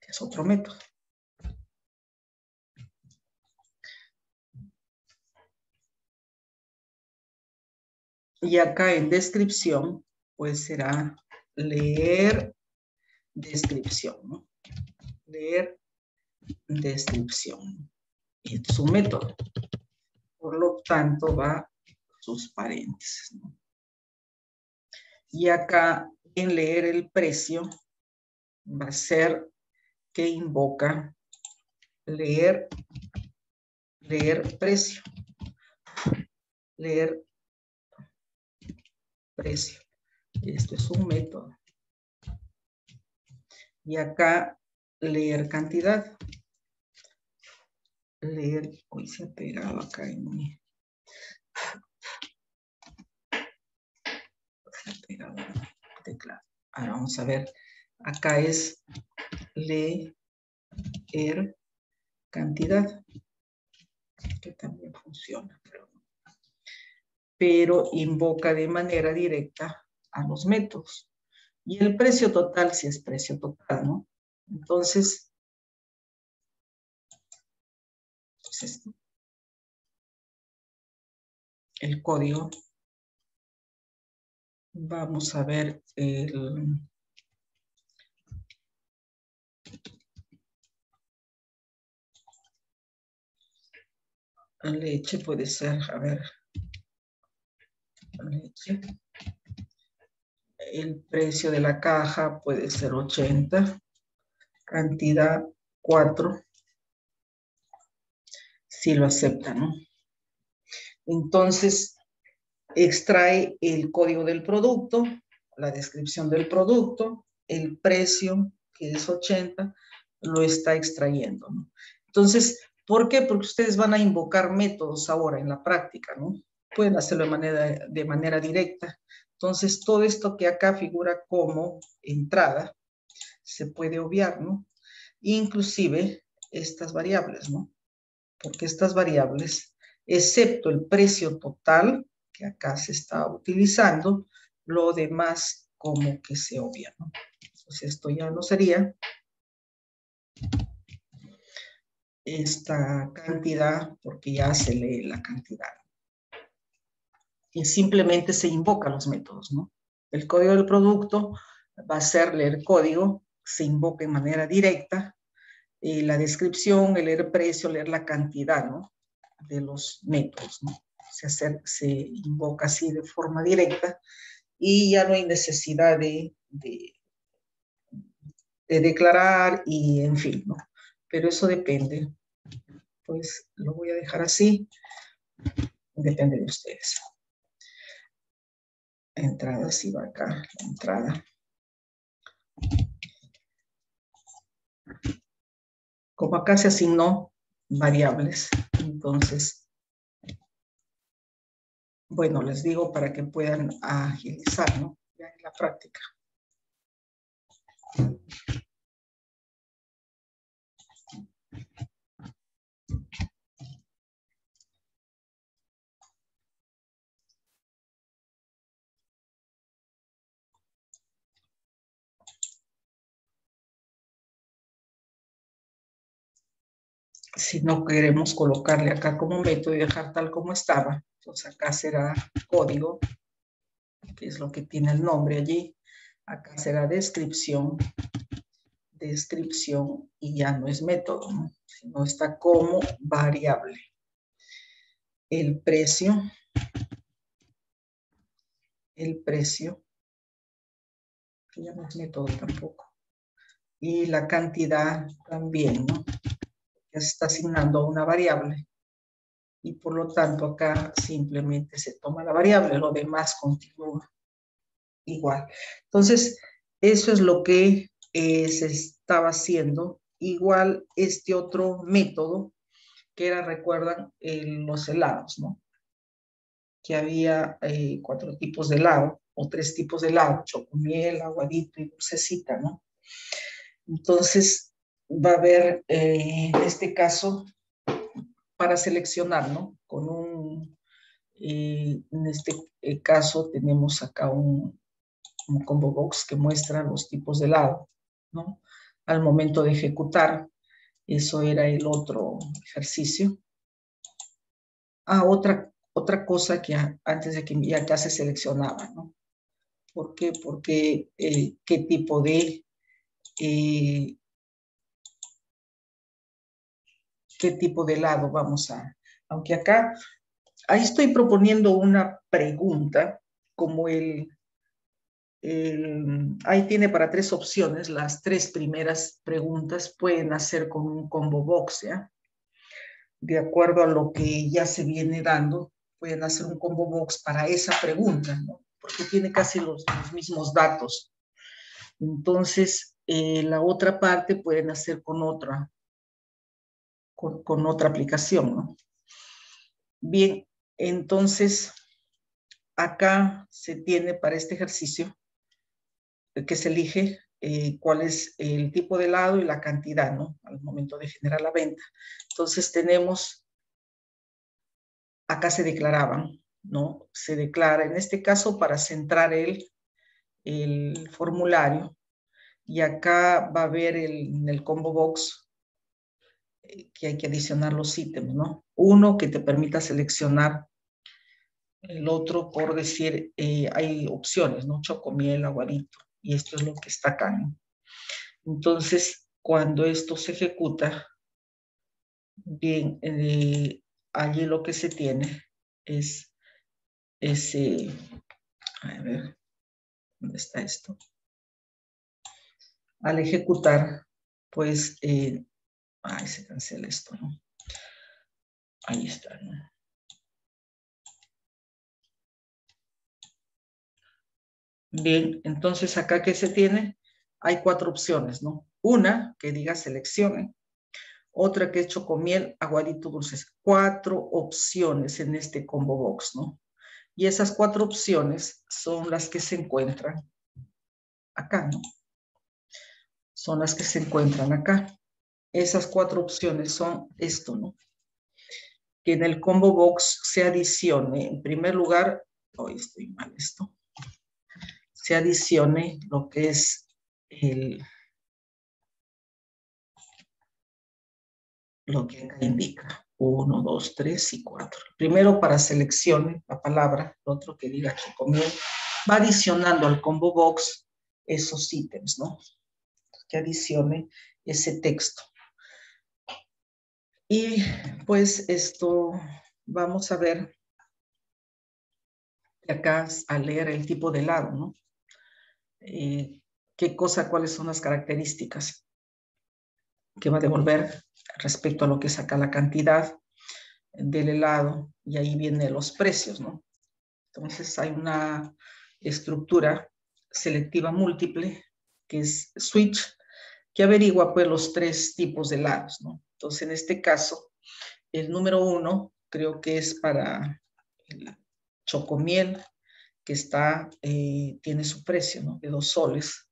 S1: Es otro método. Y acá en descripción, pues será leer descripción, ¿no? Leer descripción. Este es un método. Por lo tanto, va sus paréntesis, ¿no? Y acá en leer el precio va a ser que invoca leer precio. Leer precio. Este es un método. Y acá leer cantidad. Leer, hoy se ha pegado acá en mi... Se ha pegado en mi teclado. Ahora vamos a ver. Acá es leer cantidad. Que también funciona, pero invoca de manera directa a los métodos. Y el precio total, si es precio total, ¿no? Entonces, el código, vamos a ver el... leche puede ser, a ver, leche. El precio de la caja puede ser 80, cantidad 4, si lo acepta, ¿no? Entonces, extrae el código del producto, la descripción del producto, el precio, que es 80, lo está extrayendo, ¿no? Entonces, ¿por qué? Porque ustedes van a invocar métodos ahora en la práctica, ¿no? Pueden hacerlo de manera directa. Entonces, todo esto que acá figura como entrada, se puede obviar, ¿no? Inclusive estas variables, ¿no? Porque estas variables, excepto el precio total, que acá se está utilizando, lo demás como que se obvia, ¿no? Entonces esto ya no sería esta cantidad, porque ya se lee la cantidad. Y simplemente se invocan los métodos, ¿no? El código del producto va a ser leer código, se invoca en manera directa, la descripción, el leer precio, leer la cantidad, ¿no? De los métodos, ¿no? Se invoca así de forma directa y ya no hay necesidad de declarar y en fin, ¿no? Pero eso depende. Pues lo voy a dejar así. Depende de ustedes. Entrada, sí va acá, la entrada. Como acá se asignó variables, entonces, bueno, les digo para que puedan agilizar, ¿no? Ya en la práctica. Si no queremos colocarle acá como método y dejar tal como estaba, entonces acá será código, que es lo que tiene el nombre allí. Acá será descripción y ya no es método, ¿no? Sino está como variable. El precio, que ya no es método tampoco. Y la cantidad también, ¿no? Ya se está asignando una variable. Y por lo tanto acá simplemente se toma la variable, lo demás continúa igual. Entonces, eso es lo que se estaba haciendo. Igual este otro método, que era, recuerdan, los helados, ¿no? Que había 4 tipos de helado, o 3 tipos de helado, chocomiel, aguadito y dulcecita, ¿no? Entonces, va a haber, en este caso, para seleccionar, ¿no? Con un En este caso tenemos acá un combo box que muestra los tipos de helado, ¿no? Al momento de ejecutar, eso era el otro ejercicio. Otra cosa que antes de que ya acá se seleccionaba, ¿no? ¿Por qué? Porque qué tipo de helado vamos a... Aunque acá, ahí estoy proponiendo una pregunta, como ahí tiene para 3 opciones, las 3 primeras preguntas pueden hacer con un combo box, ¿ya? De acuerdo a lo que ya se viene dando, pueden hacer un combo box para esa pregunta, ¿no? Porque tiene casi los mismos datos. Entonces, la otra parte pueden hacer con otra aplicación, ¿no? Bien, entonces, acá se tiene para este ejercicio que se elige cuál es el tipo de helado y la cantidad, ¿no? Al momento de generar la venta. Entonces tenemos, acá se declaraban, ¿no? Se declara, en este caso, para centrar el formulario, y acá va a haber en el combo box que hay que adicionar los ítems, ¿no? Uno que te permita seleccionar, el otro, por decir, hay opciones, ¿no? Chocomiel, aguadito, y esto es lo que está acá, ¿no? Entonces, cuando esto se ejecuta, bien, allí lo que se tiene es ese, a ver, ¿dónde está esto? Al ejecutar, pues, se cancela esto, ¿no? Ahí está, ¿no? Bien, entonces acá que se tiene, hay 4 opciones, ¿no? Una que diga seleccione, otra que es chocomiel, aguadito, dulces. 4 opciones en este combo box, ¿no? Y esas 4 opciones son las que se encuentran acá, ¿no? Son las que se encuentran acá. Esas 4 opciones son esto, ¿no? Que en el combo box se adicione, en primer lugar, hoy estoy mal esto, se adicione lo que es lo que acá indica. 1, 2, 3 y 4. Primero para seleccione la palabra, el otro que diga chocomiel, va adicionando al combo box esos ítems, ¿no? Que adicione ese texto. Y pues esto, vamos a ver acá a leer el tipo de helado, ¿no? Cuáles son las características que va a devolver respecto a lo que es acá la cantidad del helado, y ahí vienen los precios, ¿no? Entonces hay una estructura selectiva múltiple, que es switch, que averigua pues los 3 tipos de helados, ¿no? Entonces en este caso, el número 1 creo que es para el chocomiel, que tiene su precio, ¿no? De 2 soles.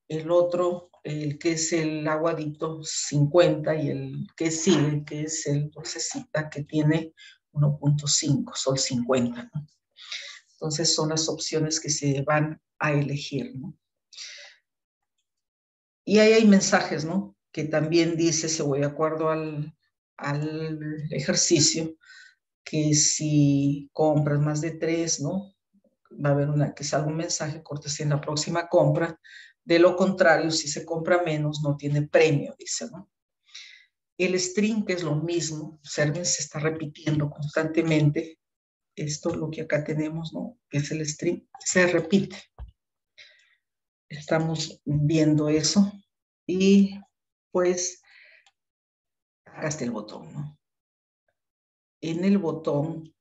S1: El otro, el que es el aguadito, 50, y el que sigue, que es el dulcecita, que tiene 1.5, sol 50, ¿no? Entonces son las opciones que se van a elegir, ¿no? Y ahí hay mensajes, ¿no? Que también dice, se voy de acuerdo al ejercicio, que si compras más de 3, ¿no? Va a haber que salga un mensaje cortesía en la próxima compra. De lo contrario, si se compra menos, no tiene premio, dice, ¿no? El string, que es lo mismo, observen, se está repitiendo constantemente. Esto es lo que acá tenemos, ¿no? Que es el string, se repite. Estamos viendo eso. Y pues acá está el botón, ¿no? En el botón,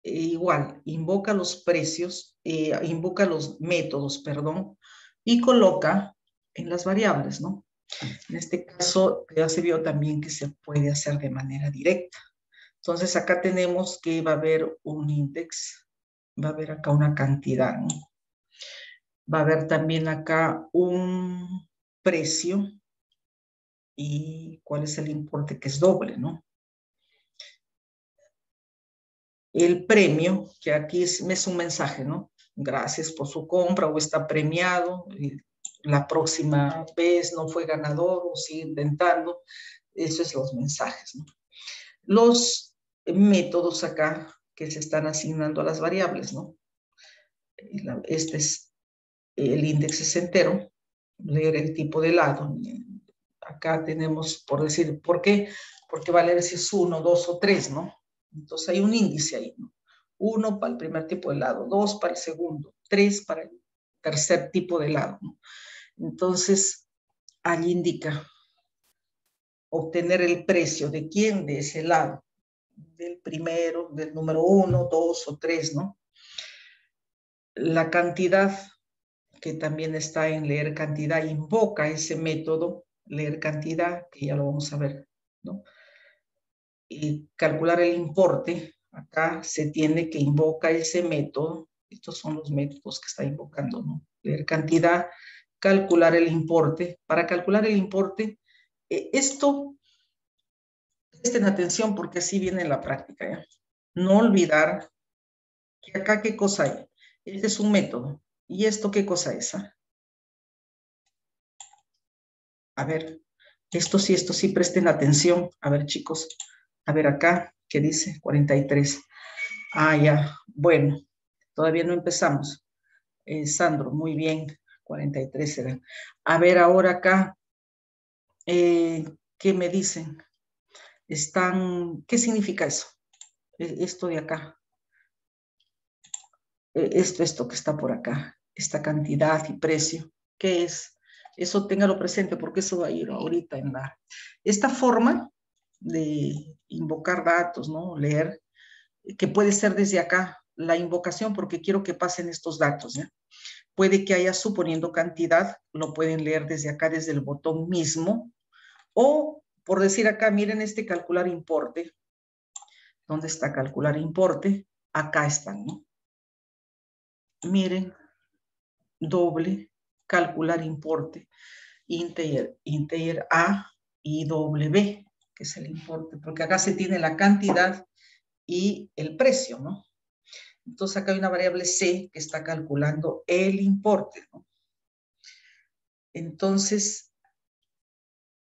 S1: igual, invoca los precios, invoca los métodos, perdón, y coloca en las variables, ¿no? En este caso, ya se vio también que se puede hacer de manera directa. Entonces, acá tenemos que va a haber un index, va a haber acá una cantidad, ¿no? Va a haber también acá un precio y cuál es el importe, que es doble, ¿no? el premio, que aquí es un mensaje, ¿no? Gracias por su compra o está premiado, y la próxima vez no fue ganador o sigue intentando. Eso es los mensajes, ¿no? Los métodos acá que se están asignando a las variables, ¿no? Este es el índice entero, leer el tipo de lado. Acá tenemos, por decir, ¿por qué? Porque va a leer si es 1, 2 o 3, ¿no? Entonces hay un índice ahí, ¿no? 1 para el primer tipo de lado, 2 para el segundo, 3 para el tercer tipo de lado, ¿no? Entonces, allí indica obtener el precio de quién, de ese lado, del primero, del número 1, 2 o 3, ¿no? La cantidad, que también está en leer cantidad, invoca ese método, leer cantidad, que ya lo vamos a ver, ¿no? Y calcular el importe, acá se tiene que invoca ese método, estos son los métodos que está invocando, ¿no? Leer cantidad, calcular el importe. Para calcular el importe, esto, presten atención porque así viene en la práctica, ¿ya? No olvidar que acá qué cosa hay. Este es un método. ¿Y esto qué cosa es? A ver, esto sí, presten atención. A ver, chicos, a ver acá, ¿qué dice? 43. Ah, ya, bueno, todavía no empezamos. Sandro, muy bien, 43 será. A ver, ahora acá, ¿qué me dicen? ¿Qué significa eso? Esto de acá. Esto que está por acá, esta cantidad y precio. ¿Qué es? Eso téngalo presente porque eso va a ir ahorita en esta forma de invocar datos, ¿no? Leer, que puede ser desde acá la invocación porque quiero que pasen estos datos, ¿ya? Puede que haya suponiendo cantidad, lo pueden leer desde acá, desde el botón mismo, o por decir acá, miren este calcular importe. ¿Dónde está calcular importe? Acá están, ¿no? Miren, doble, calcular importe, integer A y W, que es el importe, porque acá se tiene la cantidad y el precio, ¿no? Entonces acá hay una variable C que está calculando el importe, ¿no? Entonces,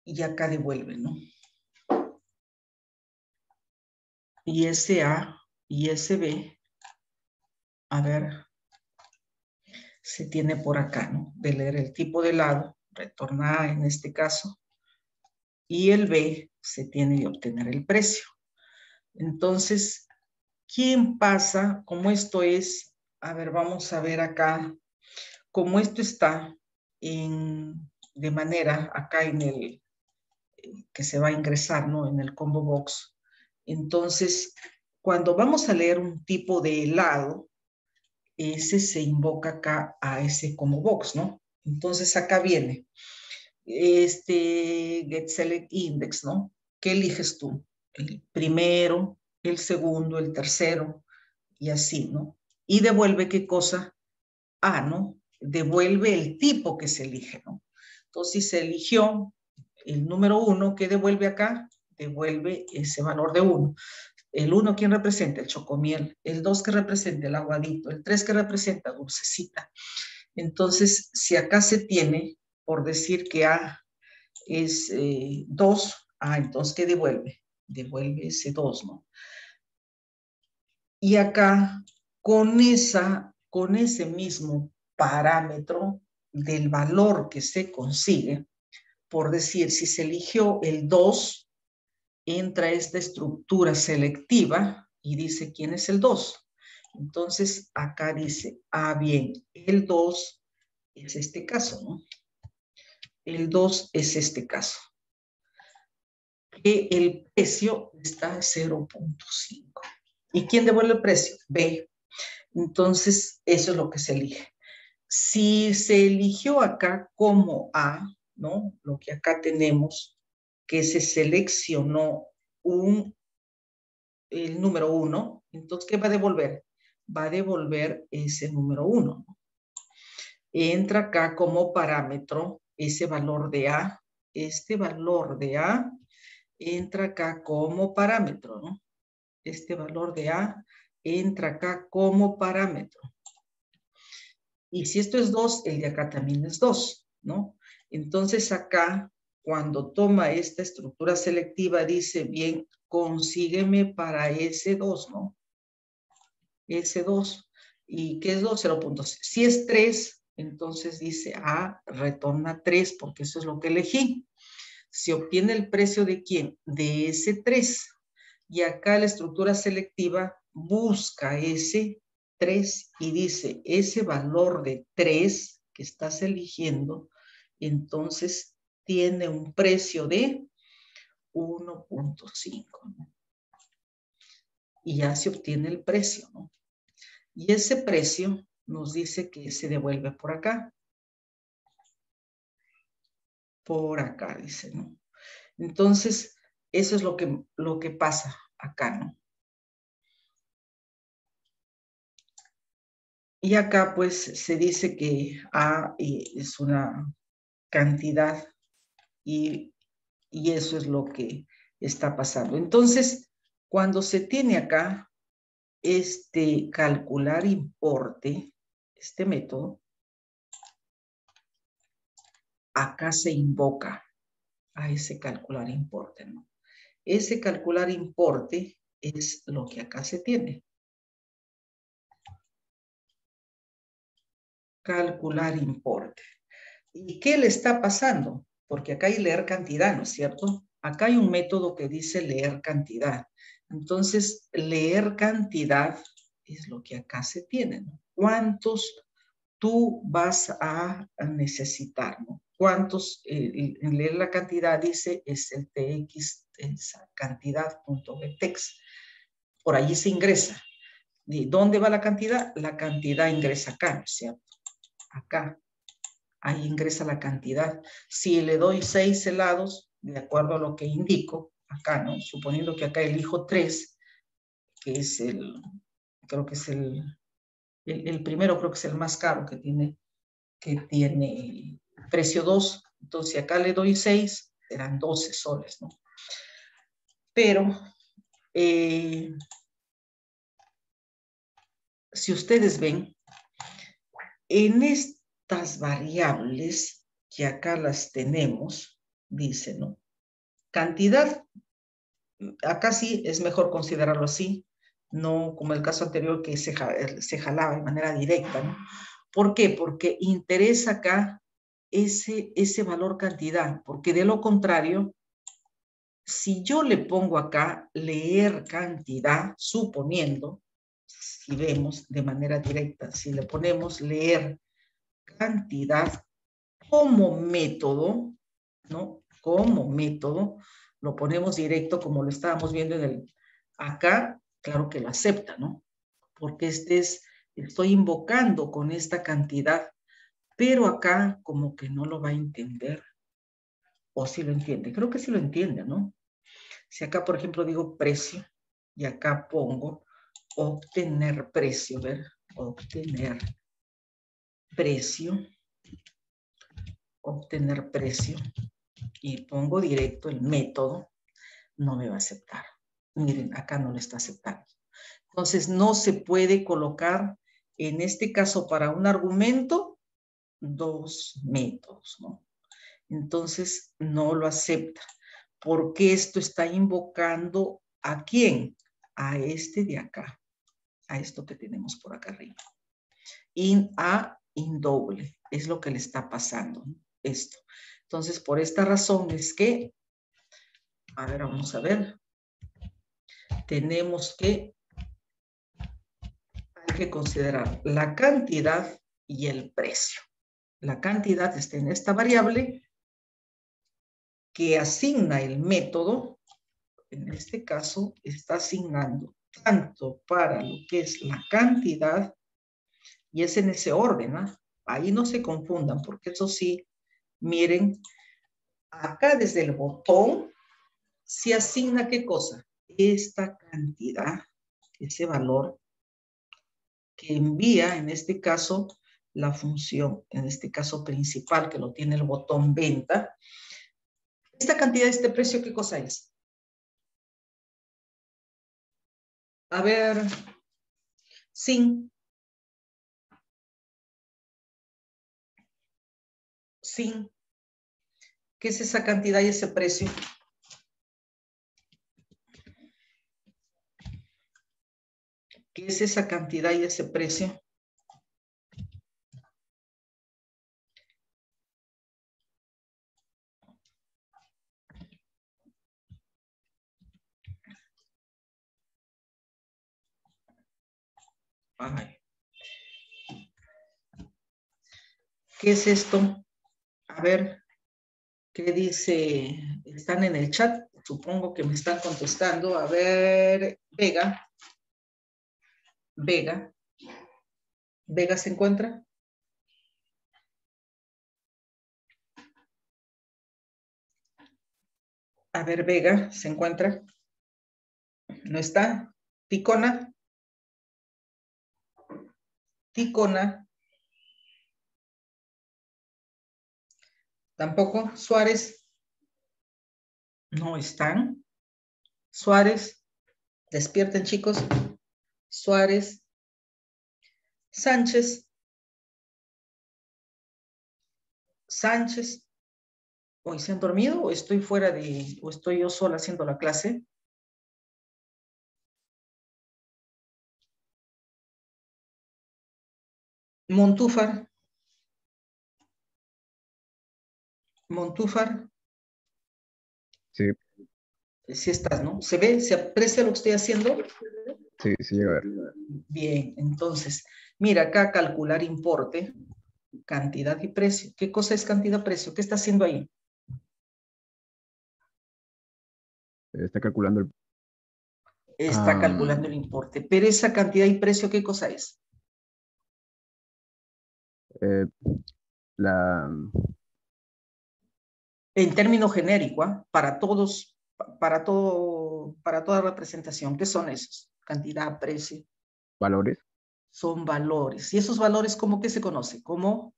S1: y acá devuelve, ¿no? Y ese A y ese B, a ver, se tiene por acá, ¿no? De leer el tipo de lado, retorna A en este caso, y el B se tiene de obtener el precio. Entonces, ¿quién pasa? Como esto es, a ver, vamos a ver acá, como esto está de manera acá en el que se va a ingresar, ¿no? En el combo box. Entonces, cuando vamos a leer un tipo de helado, ese se invoca acá a ese combo box, ¿no? Entonces acá viene get select index, ¿no? ¿Qué eliges tú? El primero, el segundo, el tercero, y así, ¿no? Y devuelve qué cosa? A, ¿no? Devuelve el tipo que se elige, ¿no? Entonces, si se eligió el número 1, ¿qué devuelve acá? Devuelve ese valor de 1. El 1, ¿quién representa? El chocomiel. El 2, ¿qué representa? El aguadito. El 3, ¿qué representa? Dulcecita. Entonces, si acá se tiene, por decir que A es 2, entonces, ¿qué devuelve? Devuelve ese 2, ¿no? Y acá, con ese mismo parámetro del valor que se consigue, por decir, si se eligió el 2, entra esta estructura selectiva y dice quién es el 2. Entonces, acá dice, bien, el 2 es este caso, ¿no? El 2 es este caso. Que el precio está a 0.5. ¿Y quién devuelve el precio? B. Entonces, eso es lo que se elige. Si se eligió acá como A, ¿no? Lo que acá tenemos, que se seleccionó el número 1, entonces, ¿qué va a devolver? Va a devolver ese número 1, ¿no? Entra acá como parámetro ese valor de A. Este valor de A entra acá como parámetro, ¿no? Este valor de A entra acá como parámetro. Y si esto es 2, el de acá también es 2, ¿no? Entonces acá, cuando toma esta estructura selectiva, dice, bien, consígueme para S2, ¿no? S2. ¿Y qué es 2? 0.6. Si es 3, entonces dice, retorna 3, porque eso es lo que elegí. Se obtiene el precio de ¿quién? De S3. Y acá la estructura selectiva busca S3 y dice, ese valor de 3 que estás eligiendo, entonces tiene un precio de 1.5, ¿no? Y ya se obtiene el precio, ¿no? Y ese precio nos dice que se devuelve por acá. Por acá, dice, ¿no? Entonces, eso es lo que pasa acá, ¿no? Y acá, pues, se dice que A es una cantidad y eso es lo que está pasando. Entonces, cuando se tiene acá este calcular importe, este método, acá se invoca a ese calcular importe, ¿no? Ese calcular importe es lo que acá se tiene. Calcular importe. ¿Y qué le está pasando? Porque acá hay leer cantidad, ¿no es cierto? Acá hay un método que dice leer cantidad. Entonces, leer cantidad es lo que acá se tiene, ¿no? ¿Cuántos tú vas a necesitar, ¿no? ¿Cuántos? En leer la cantidad dice es el tx, esa cantidad.btext. Por allí se ingresa. ¿De dónde va la cantidad? La cantidad ingresa acá, ¿no es cierto? Acá. Ahí ingresa la cantidad. Si le doy 6 helados, de acuerdo a lo que indico, acá, ¿no? Suponiendo que acá elijo 3, que es creo que es el primero, creo que es el más caro que tiene precio 2. Entonces, acá le doy 6, serán 12 soles, ¿no? Pero, si ustedes ven, en estas variables que acá las tenemos, dice, ¿no? Cantidad, acá sí es mejor considerarlo así, no como el caso anterior que se jalaba de manera directa, ¿no? ¿Por qué? Porque interesa acá ese valor cantidad, porque de lo contrario, si yo le pongo acá leer cantidad, suponiendo, si vemos de manera directa, si le ponemos leer cantidad como método, ¿no? Como método, lo ponemos directo como lo estábamos viendo acá, claro que lo acepta, ¿no? Porque estoy invocando con esta cantidad, pero acá como que no lo va a entender. O si lo entiende, creo que sí lo entiende, ¿no? Si acá, por ejemplo, digo precio, y acá pongo obtener precio, ¿ver? Obtener precio, y pongo directo el método, no me va a aceptar. Miren, acá no lo está aceptando. Entonces, no se puede colocar, en este caso, para un argumento, 2 métodos, ¿no? Entonces, no lo acepta. Porque esto está invocando ¿a quién? A este de acá, a esto que tenemos por acá arriba. Indoble, es lo que le está pasando, ¿no? Esto. Entonces, por esta razón es que, a ver, vamos a ver, tenemos que, hay que considerar la cantidad y el precio. La cantidad está en esta variable que asigna el método, en este caso está asignando tanto para lo que es la cantidad, y es en ese orden, ¿no? Ahí no se confundan, porque eso sí, miren, acá desde el botón se asigna ¿qué cosa? Esta cantidad, ese valor que envía, en este caso, la función, en este caso principal, que lo tiene el botón venta. Esta cantidad, este precio, ¿qué cosa es? A ver, sin. ¿Qué es esa cantidad y ese precio? ¿Qué es esa cantidad y ese precio? Ay. ¿Qué es esto? A ver, ¿qué dice? Están en el chat, supongo que me están contestando. A ver, Vega. Vega. ¿Vega se encuentra? A ver, Vega, ¿se encuentra? ¿No está? ¿Ticona? Ticona. ¿Tampoco? ¿Suárez? No están. Suárez. Despierten, chicos. Suárez. Sánchez. Sánchez. ¿Hoy se han dormido o estoy fuera de, o estoy yo sola haciendo la clase? Montúfar. Montúfar.
S3: Sí,
S1: Sí estás, ¿no? ¿Se ve? ¿Se aprecia lo que estoy haciendo?
S3: sí, sí llega a ver.
S1: Bien, entonces, mira acá calcular importe, cantidad y precio. ¿Qué cosa es cantidad-precio? ¿Qué está haciendo ahí?
S3: Está calculando el...
S1: Está calculando el importe. Pero esa cantidad y precio, ¿qué cosa es?
S3: la...
S1: En término genérico, ¿ah? Para todos, para toda representación. ¿Qué son esos? Cantidad, precio.
S3: valores,
S1: Son valores. ¿Y esos valores cómo que se conoce? Como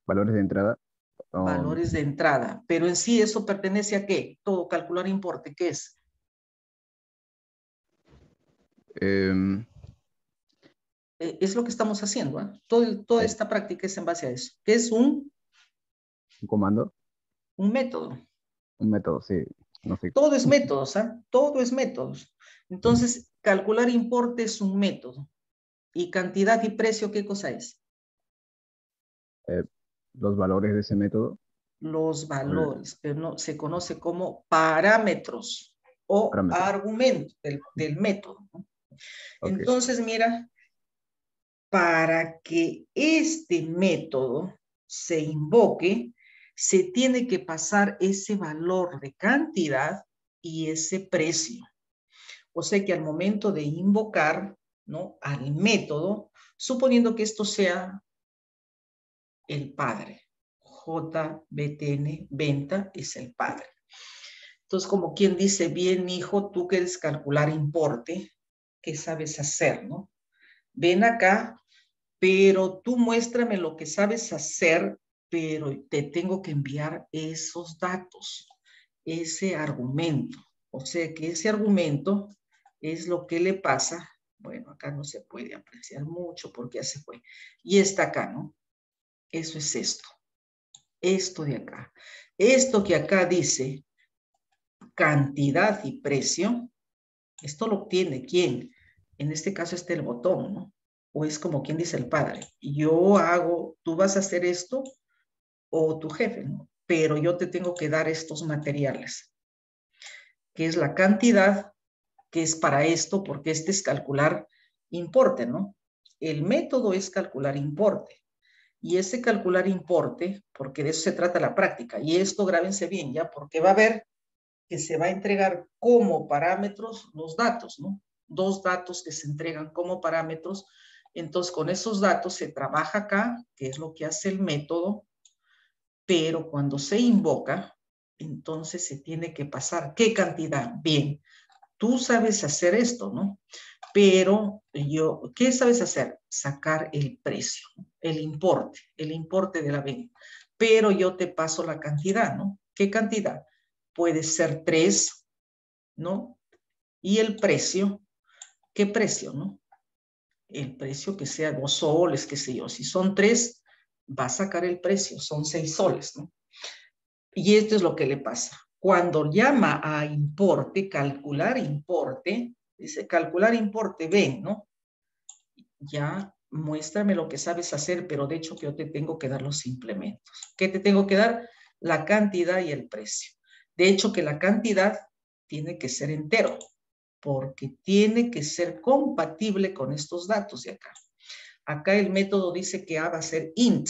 S3: valores de entrada.
S1: valores de entrada. Pero en sí eso pertenece a ¿qué? Todo, calcular importe, ¿qué es?
S3: em,
S1: Es lo que estamos haciendo, ¿eh? Toda esta práctica es en base a eso. ¿Qué es
S3: un comando,
S1: un método?
S3: un método, sí, no sé.
S1: Todo es métodos, ¿ah? Todo es métodos. Entonces, calcular importe es un método. ¿Y cantidad y precio qué cosa es?
S3: Los valores de ese método.
S1: Los valores, pero no, se conoce como parámetros o
S3: Parámetros.
S1: argumentos del método, ¿no?
S3: Ok.
S1: Entonces, mira, para que este método se invoque, se tiene que pasar ese valor de cantidad y ese precio. O sea que al momento de invocar, ¿no?, al método, suponiendo que esto sea el padre, JBTN, venta, es el padre. Entonces, como quien dice, bien, hijo, tú quieres calcular importe, ¿qué sabes hacer, no? Ven acá, pero tú muéstrame lo que sabes hacer, pero te tengo que enviar esos datos, ese argumento. O sea que ese argumento es lo que le pasa. Bueno, acá no se puede apreciar mucho porque ya se fue. Y está acá, ¿no? Eso es esto. Esto de acá. Esto que acá dice cantidad y precio, esto lo obtiene ¿quién? En este caso está el botón, ¿no? O es como quien dice el padre. Yo hago, tú vas a hacer esto o tu jefe, ¿no? Pero yo te tengo que dar estos materiales, que es la cantidad, que es para esto, porque este es calcular importe, ¿no? El método es calcular importe. Y ese calcular importe, porque de eso se trata la práctica, y esto grábense bien, ¿ya? Porque va a ver que se va a entregar como parámetros los datos, ¿no? Dos datos que se entregan como parámetros. Entonces, con esos datos se trabaja acá, que es lo que hace el método, pero cuando se invoca, entonces se tiene que pasar. ¿Qué cantidad? Bien, tú sabes hacer esto, ¿no? Pero yo, ¿qué sabes hacer? Sacar el precio, el importe de la venta. Pero yo te paso la cantidad, ¿no? ¿Qué cantidad? Puede ser 3, ¿no? Y el precio, ¿qué precio, no? el precio que sea 2 soles, qué sé yo. Si son 3, va a sacar el precio, son 6 soles, ¿no? Y esto es lo que le pasa. Cuando llama a importe, calcular importe, dice calcular importe, ven, ¿no? Ya muéstrame lo que sabes hacer, pero de hecho que yo te tengo que dar los implementos. ¿Qué te tengo que dar? La cantidad y el precio. De hecho que la cantidad tiene que ser entero, porque tiene que ser compatible con estos datos de acá. Acá el método dice que A va a ser int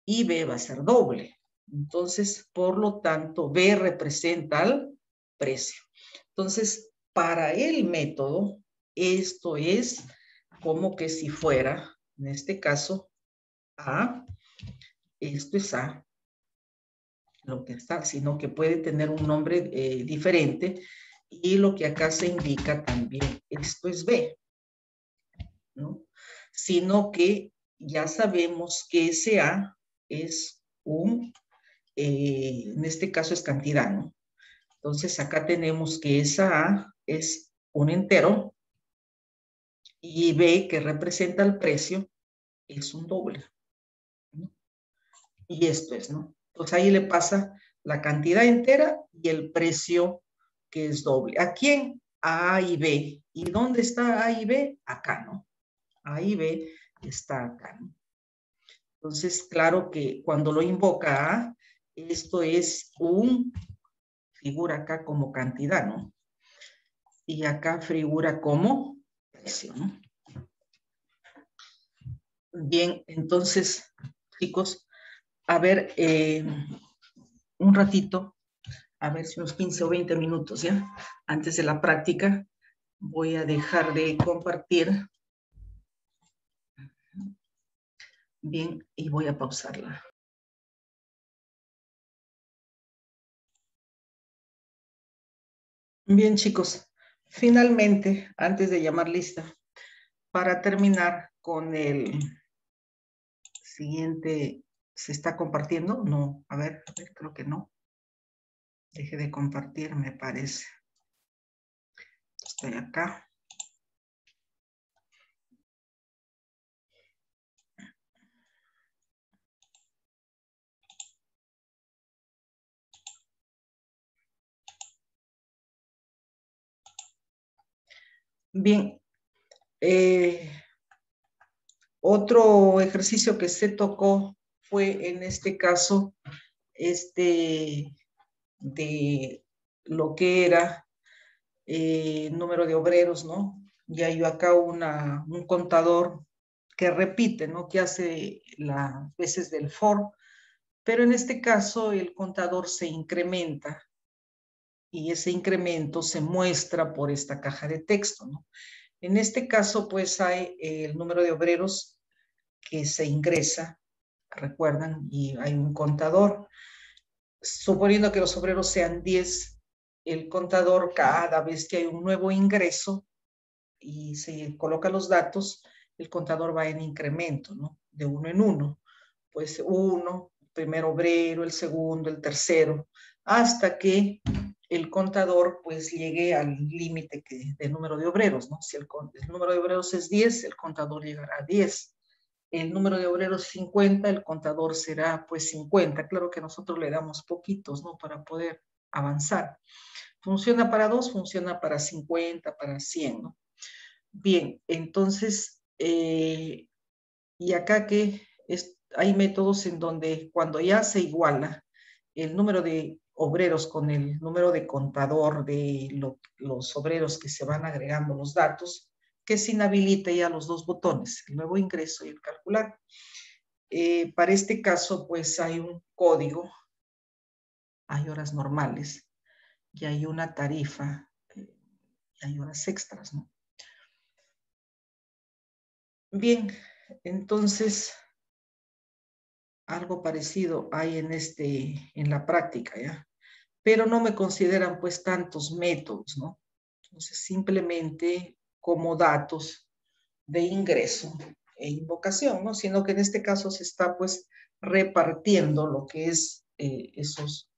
S1: y B va a ser doble. Entonces, por lo tanto, B representa al precio. Entonces, para el método, esto es como que si fuera, en este caso, A, esto es A, lo que está, sino que puede tener un nombre diferente, y lo que acá se indica también, esto es B, ¿no? Sino que ya sabemos que ese A es un, en este caso es cantidad, ¿no? Entonces acá tenemos que esa A es un entero y B, que representa el precio, es un doble, ¿no? Y esto es, ¿no? Entonces ahí le pasa la cantidad entera y el precio que es doble. ¿A quién? A y B. ¿Y dónde está A y B? Acá, ¿no? A y B está acá, ¿no? Entonces, claro que cuando lo invoca A, esto es un, figura acá como cantidad, ¿no? Y acá figura como precio, ¿no? Bien, entonces, chicos, a ver, un ratito, a ver si unos 15 o 20 minutos, ¿ya? Antes de la práctica, voy a dejar de compartir. Bien, y voy a pausarla. Bien, chicos, finalmente, antes de llamar lista, para terminar con el siguiente, ¿se está compartiendo? No, a ver, creo que no. Deje de compartir, me parece. Estoy acá. Bien, otro ejercicio que se tocó fue en este caso de lo que era número de obreros, ¿no? Y hay acá un contador que repite, ¿no? Que hace las veces del for, pero en este caso el contador se incrementa y ese incremento se muestra por esta caja de texto, ¿no? En este caso, pues hay el número de obreros que se ingresa, recuerdan, y hay un contador. Suponiendo que los obreros sean 10, el contador cada vez que hay un nuevo ingreso y se colocan los datos, el contador va en incremento, ¿no? De uno en uno. Pues uno, el primer obrero, el segundo, el tercero, hasta que el contador pues llegue al límite de número de obreros, ¿no? Si el número de obreros es 10, el contador llegará a 10. El número de obreros 50, el contador será pues 50. Claro que nosotros le damos poquitos, ¿no? Para poder avanzar. Funciona para 2, funciona para 50, para 100, ¿no? Bien, entonces, y acá que hay métodos en donde cuando ya se iguala el número de obreros con el número de contador de los obreros que se van agregando los datos, que se inhabilita ya los dos botones, el nuevo ingreso y el calcular. Para este caso, pues hay un código, hay horas normales y hay una tarifa y hay horas extras, ¿no? Bien, entonces algo parecido hay en la práctica, ¿ya? Pero no me consideran pues tantos métodos, ¿no? Entonces simplemente como datos de ingreso e invocación, ¿no? Sino que en este caso se está pues repartiendo lo que es esos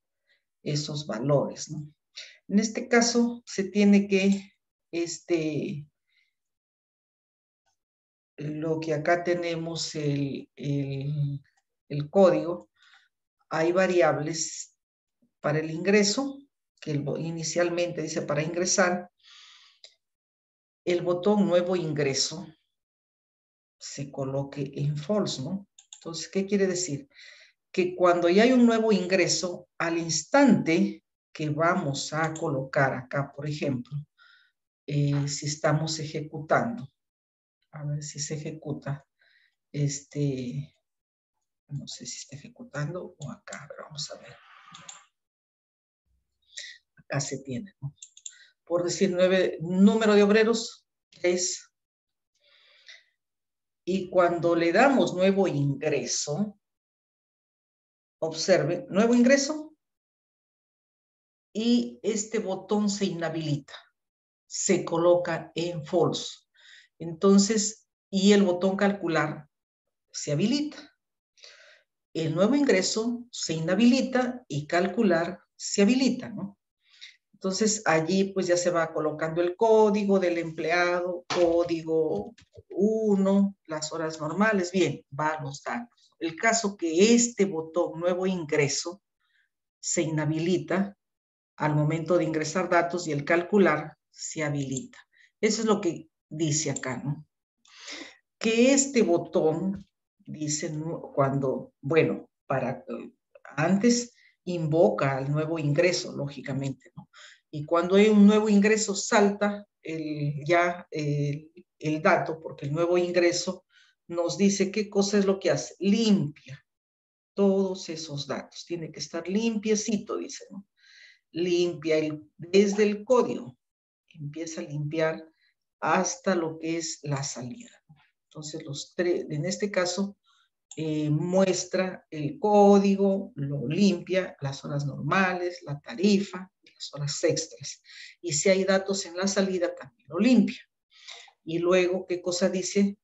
S1: valores, ¿no? En este caso se tiene que lo que acá tenemos el código, hay variables para el ingreso, que inicialmente dice para ingresar, el botón nuevo ingreso se coloque en false, ¿no? Entonces, ¿qué quiere decir? Que cuando ya hay un nuevo ingreso, al instante que vamos a colocar acá, por ejemplo, si estamos ejecutando, a ver si se ejecuta, no sé si está ejecutando o acá, pero vamos a ver. Acá se tiene, ¿no? Por decir número de obreros, 3. Y cuando le damos nuevo ingreso, observe, nuevo ingreso, y este botón se inhabilita, se coloca en false. Entonces, y el botón calcular se habilita. El nuevo ingreso se inhabilita y calcular se habilita, ¿no? Entonces, allí pues ya se va colocando el código del empleado, código 1, las horas normales, bien, va a los datos. El caso que este botón nuevo ingreso se inhabilita al momento de ingresar datos y el calcular se habilita. Eso es lo que dice acá, ¿no? Que este botón, dice cuando, bueno, antes invoca al nuevo ingreso, lógicamente, ¿no? Y cuando hay un nuevo ingreso salta el dato, porque el nuevo ingreso nos dice qué cosa es lo que hace. Limpia todos esos datos. Tiene que estar limpiecito, dice, ¿no? Limpia desde el código. Empieza a limpiar hasta lo que es la salida. Entonces, los tres, en este caso, muestra el código, lo limpia, las horas normales, la tarifa, las horas extras. Y si hay datos en la salida, también lo limpia. Y luego, ¿qué cosa dice?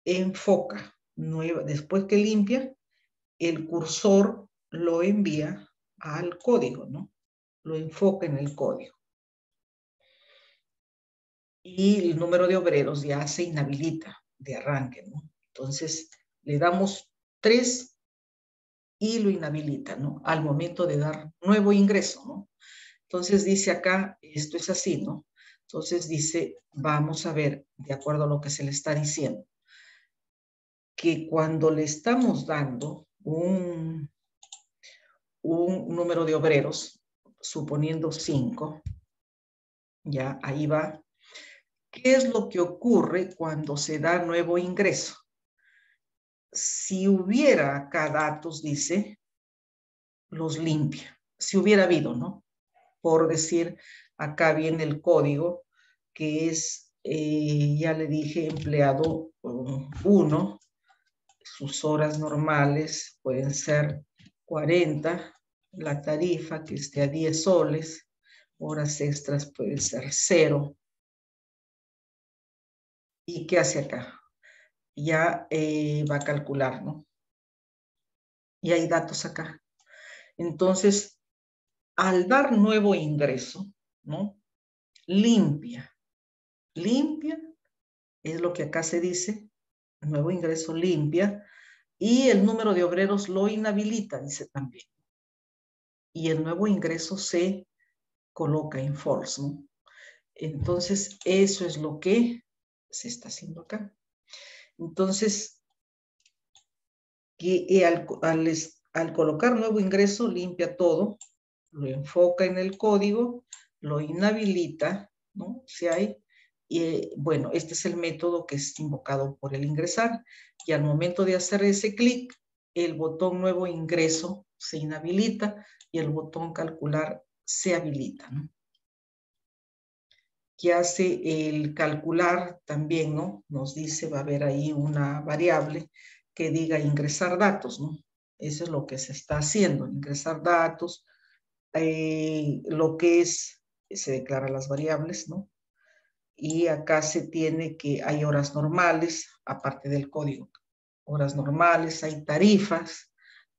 S1: Enfoca. Después que limpia, el cursor lo envía al código, ¿no? Lo enfoca en el código. Y el número de obreros ya se inhabilita de arranque, ¿no? Entonces, le damos 3 y lo inhabilita, ¿no? Al momento de dar nuevo ingreso, ¿no? Entonces dice acá, esto es así, ¿no? Entonces dice, vamos a ver, de acuerdo a lo que se le está diciendo, que cuando le estamos dando un número de obreros, suponiendo 5, ya ahí va. ¿Qué es lo que ocurre cuando se da nuevo ingreso? Si hubiera acá datos, dice, los limpia. Si hubiera habido, ¿no? Por decir, acá viene el código, que es, ya le dije, empleado 1, sus horas normales pueden ser 40, la tarifa que esté a 10 soles, horas extras pueden ser 0. ¿Y qué hace acá? Ya va a calcular, ¿no? Y hay datos acá. Entonces, al dar nuevo ingreso, ¿no? Limpia es lo que acá se dice, nuevo ingreso limpia, y el número de obreros lo inhabilita, dice también. Y el nuevo ingreso se coloca en false, ¿no? Entonces, eso es lo que se está haciendo acá. Entonces, al colocar nuevo ingreso, limpia todo, lo enfoca en el código, lo inhabilita, ¿no? Si hay, bueno, este es el método que es invocado por el ingresar, y al momento de hacer ese clic, el botón nuevo ingreso se inhabilita y el botón calcular se habilita, ¿no? Que hace el calcular también, ¿no? Nos dice, va a haber ahí una variable que diga ingresar datos, ¿no? Eso es lo que se está haciendo, ingresar datos, lo que es, se declaran las variables, ¿no? Y acá se tiene que hay horas normales, aparte del código. Horas normales, hay tarifas,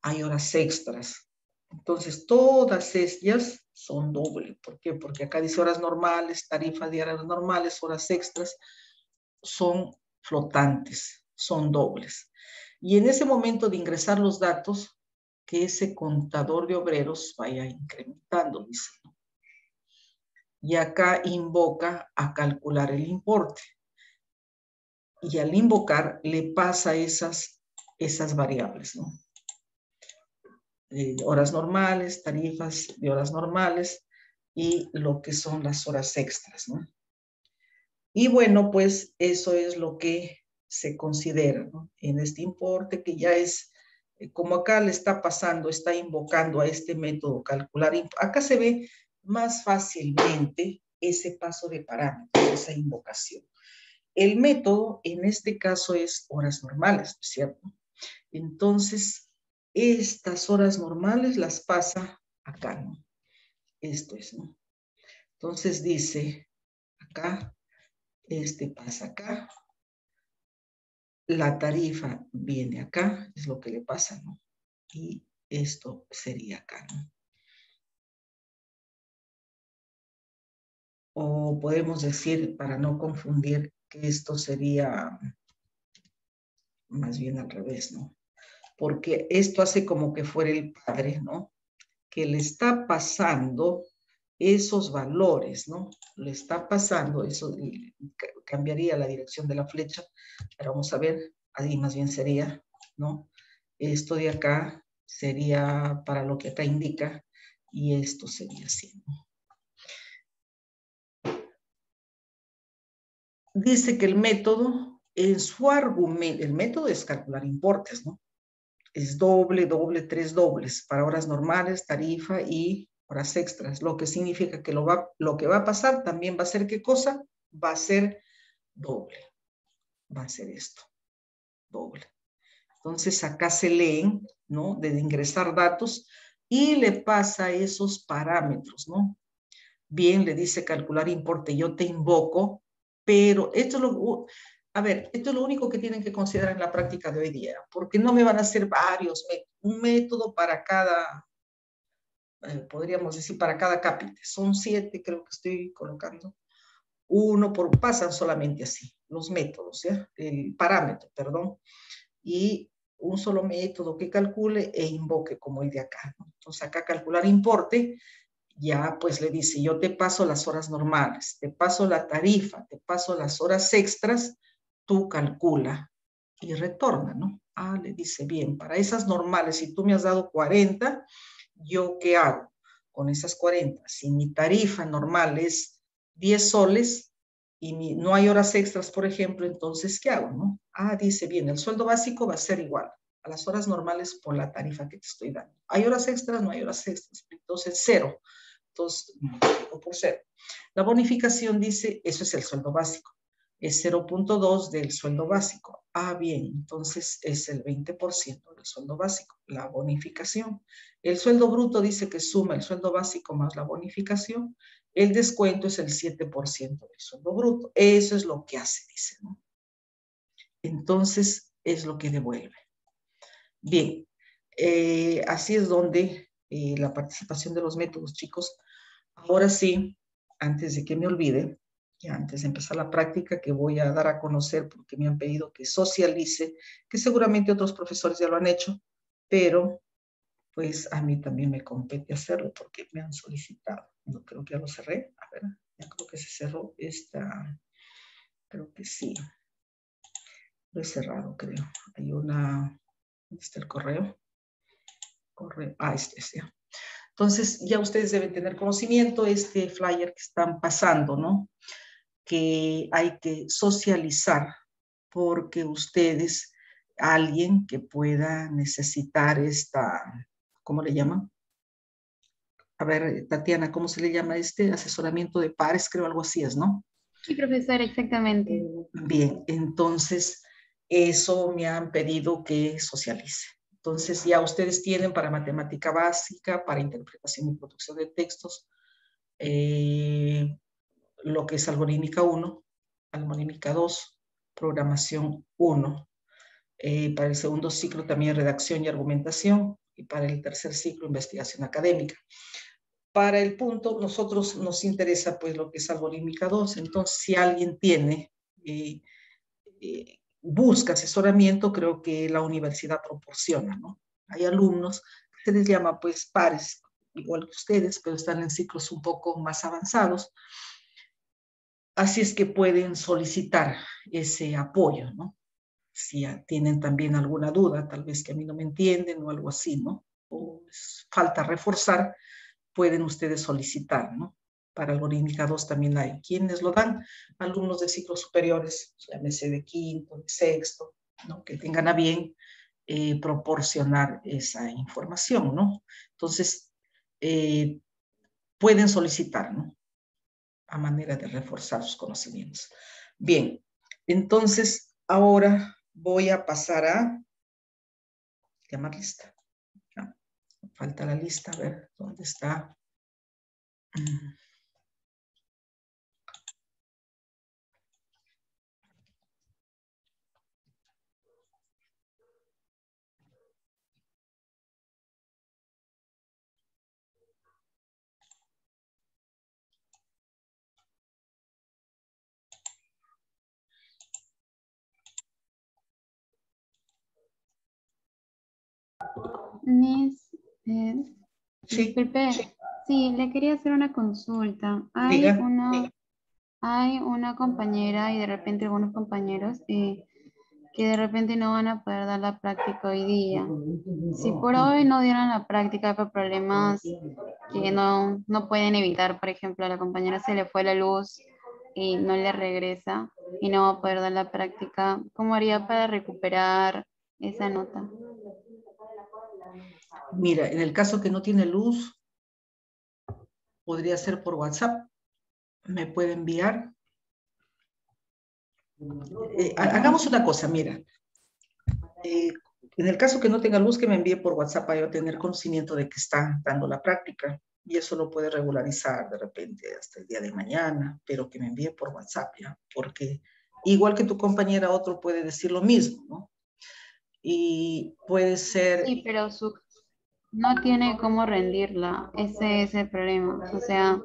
S1: hay horas extras. Entonces, todas ellas son doble. ¿Por qué? Porque acá dice horas normales, tarifas diarias normales, horas extras, son flotantes, son dobles. Y en ese momento de ingresar los datos, que ese contador de obreros vaya incrementando, dice, ¿no? Y acá invoca a calcular el importe. Y al invocar le pasa esas variables, ¿no? Horas normales, tarifas de horas normales y lo que son las horas extras, ¿no? Y bueno, pues eso es lo que se considera, ¿no? En este importe que ya es, como acá le está pasando, está invocando a este método calcular, acá se ve más fácilmente ese paso de parámetros, esa invocación. El método en este caso es horas normales, ¿no es cierto? Entonces, estas horas normales las pasa acá, ¿no? Esto es, ¿no? Entonces dice acá, este pasa acá, la tarifa viene acá, es lo que le pasa, ¿no? Y esto sería acá, ¿no? O podemos decir, para no confundir, que esto sería más bien al revés, ¿no? Porque esto hace como que fuera el padre, ¿no? Que le está pasando esos valores, ¿no? Le está pasando eso, cambiaría la dirección de la flecha, pero vamos a ver, ahí más bien sería, ¿no? Esto de acá sería para lo que acá indica, y esto sería así, ¿no? Dice que el método, en su argumento, el método es calcular importes, ¿no? Es doble, doble, tres dobles para horas normales, tarifa y horas extras, lo que significa que lo que va a pasar también va a ser, ¿qué cosa? Va a ser doble, va a ser esto, doble. Entonces acá se leen, ¿no? De ingresar datos y le pasa esos parámetros, ¿no? Bien, le dice calcular importe, yo te invoco, pero esto es lo... A ver, esto es lo único que tienen que considerar en la práctica de hoy día, porque no me van a hacer varios métodos, un método para cada, podríamos decir, para cada cápite. Son 7, creo que estoy colocando. Pasan solamente así, los métodos, ¿ya? El parámetro, perdón. Y un solo método que calcule e invoque como el de acá, ¿no? Entonces acá calcular importe, ya pues le dice, yo te paso las horas normales, te paso la tarifa, te paso las horas extras, tú calcula y retorna, ¿no? Ah, le dice, bien, para esas normales, si tú me has dado 40, ¿yo qué hago con esas 40? Si mi tarifa normal es 10 soles y no hay horas extras, por ejemplo, entonces, ¿qué hago, no? Ah, dice, bien, el sueldo básico va a ser igual a las horas normales por la tarifa que te estoy dando. ¿Hay horas extras? No hay horas extras. Entonces, 0. Entonces, multiplico por 0. La bonificación dice, eso es el sueldo básico. Es 0.2 del sueldo básico. Ah, bien, entonces es el 20% del sueldo básico, la bonificación. El sueldo bruto dice que suma el sueldo básico más la bonificación. El descuento es el 7% del sueldo bruto. Eso es lo que hace, dice, ¿no? Entonces, es lo que devuelve. Bien, así es donde la participación de los métodos, chicos. Ahora sí, antes de que me olvide, y antes de empezar la práctica, que voy a dar a conocer porque me han pedido que socialice, que seguramente otros profesores ya lo han hecho, pero pues a mí también me compete hacerlo porque me han solicitado. No creo que ya lo cerré. A ver, ya creo que se cerró esta. Creo que sí. Lo he cerrado, creo. Hay una. ¿Dónde está el correo? Ah, este es ya. Entonces, ya ustedes deben tener conocimiento, este flyer que están pasando, ¿no? Que hay que socializar porque ustedes, alguien que pueda necesitar esta, ¿cómo le llaman? A ver, Tatiana, ¿cómo se le llama este? Asesoramiento de pares, creo, algo así es, ¿no?
S2: Sí, profesora, exactamente.
S1: Bien, entonces, eso me han pedido que socialice. Entonces, ya ustedes tienen para matemática básica, para interpretación y producción de textos, lo que es algorítmica 1, algorítmica 2, programación 1. Para el segundo ciclo también redacción y argumentación, y para el tercer ciclo investigación académica. Para el punto, nosotros nos interesa pues lo que es algorítmica 2, entonces si alguien tiene busca asesoramiento, creo que la universidad proporciona, ¿no? Hay alumnos que se les llama pues pares, igual que ustedes, pero están en ciclos un poco más avanzados. Así es que pueden solicitar ese apoyo, ¿no? Si tienen también alguna duda, tal vez que a mí no me entienden o algo así, ¿no? O falta reforzar, pueden ustedes solicitar, ¿no? Para el Olímpica 2 también hay quienes lo dan, alumnos de ciclos superiores, llámese de quinto, de sexto, ¿no? Que tengan a bien proporcionar esa información, ¿no? Entonces, pueden solicitar, ¿no? A manera de reforzar sus conocimientos. Bien, entonces ahora voy a pasar a llamar lista. No, falta la lista, a ver dónde está.
S2: Miss,
S1: Sí,
S2: disculpe, sí, le quería hacer una consulta.
S1: diga.
S2: Hay una compañera y de repente algunos compañeros que de repente no van a poder dar la práctica hoy día. Si por hoy no dieran la práctica por problemas que no pueden evitar, por ejemplo, a la compañera se le fue la luz y no le regresa y no va a poder dar la práctica, ¿cómo haría para recuperar esa nota?
S1: Mira, en el caso que no tiene luz, podría ser por WhatsApp. Me puede enviar. Hagamos una cosa, mira. En el caso que no tenga luz, que me envíe por WhatsApp para yo tener conocimiento de que está dando la práctica. Y eso lo puede regularizar de repente hasta el día de mañana, pero que me envíe por WhatsApp, ¿ya? Porque igual que tu compañera, otro puede decir lo mismo, ¿no? Y puede ser...
S2: Sí, pero no tiene cómo rendirla, ese es el problema. O sea,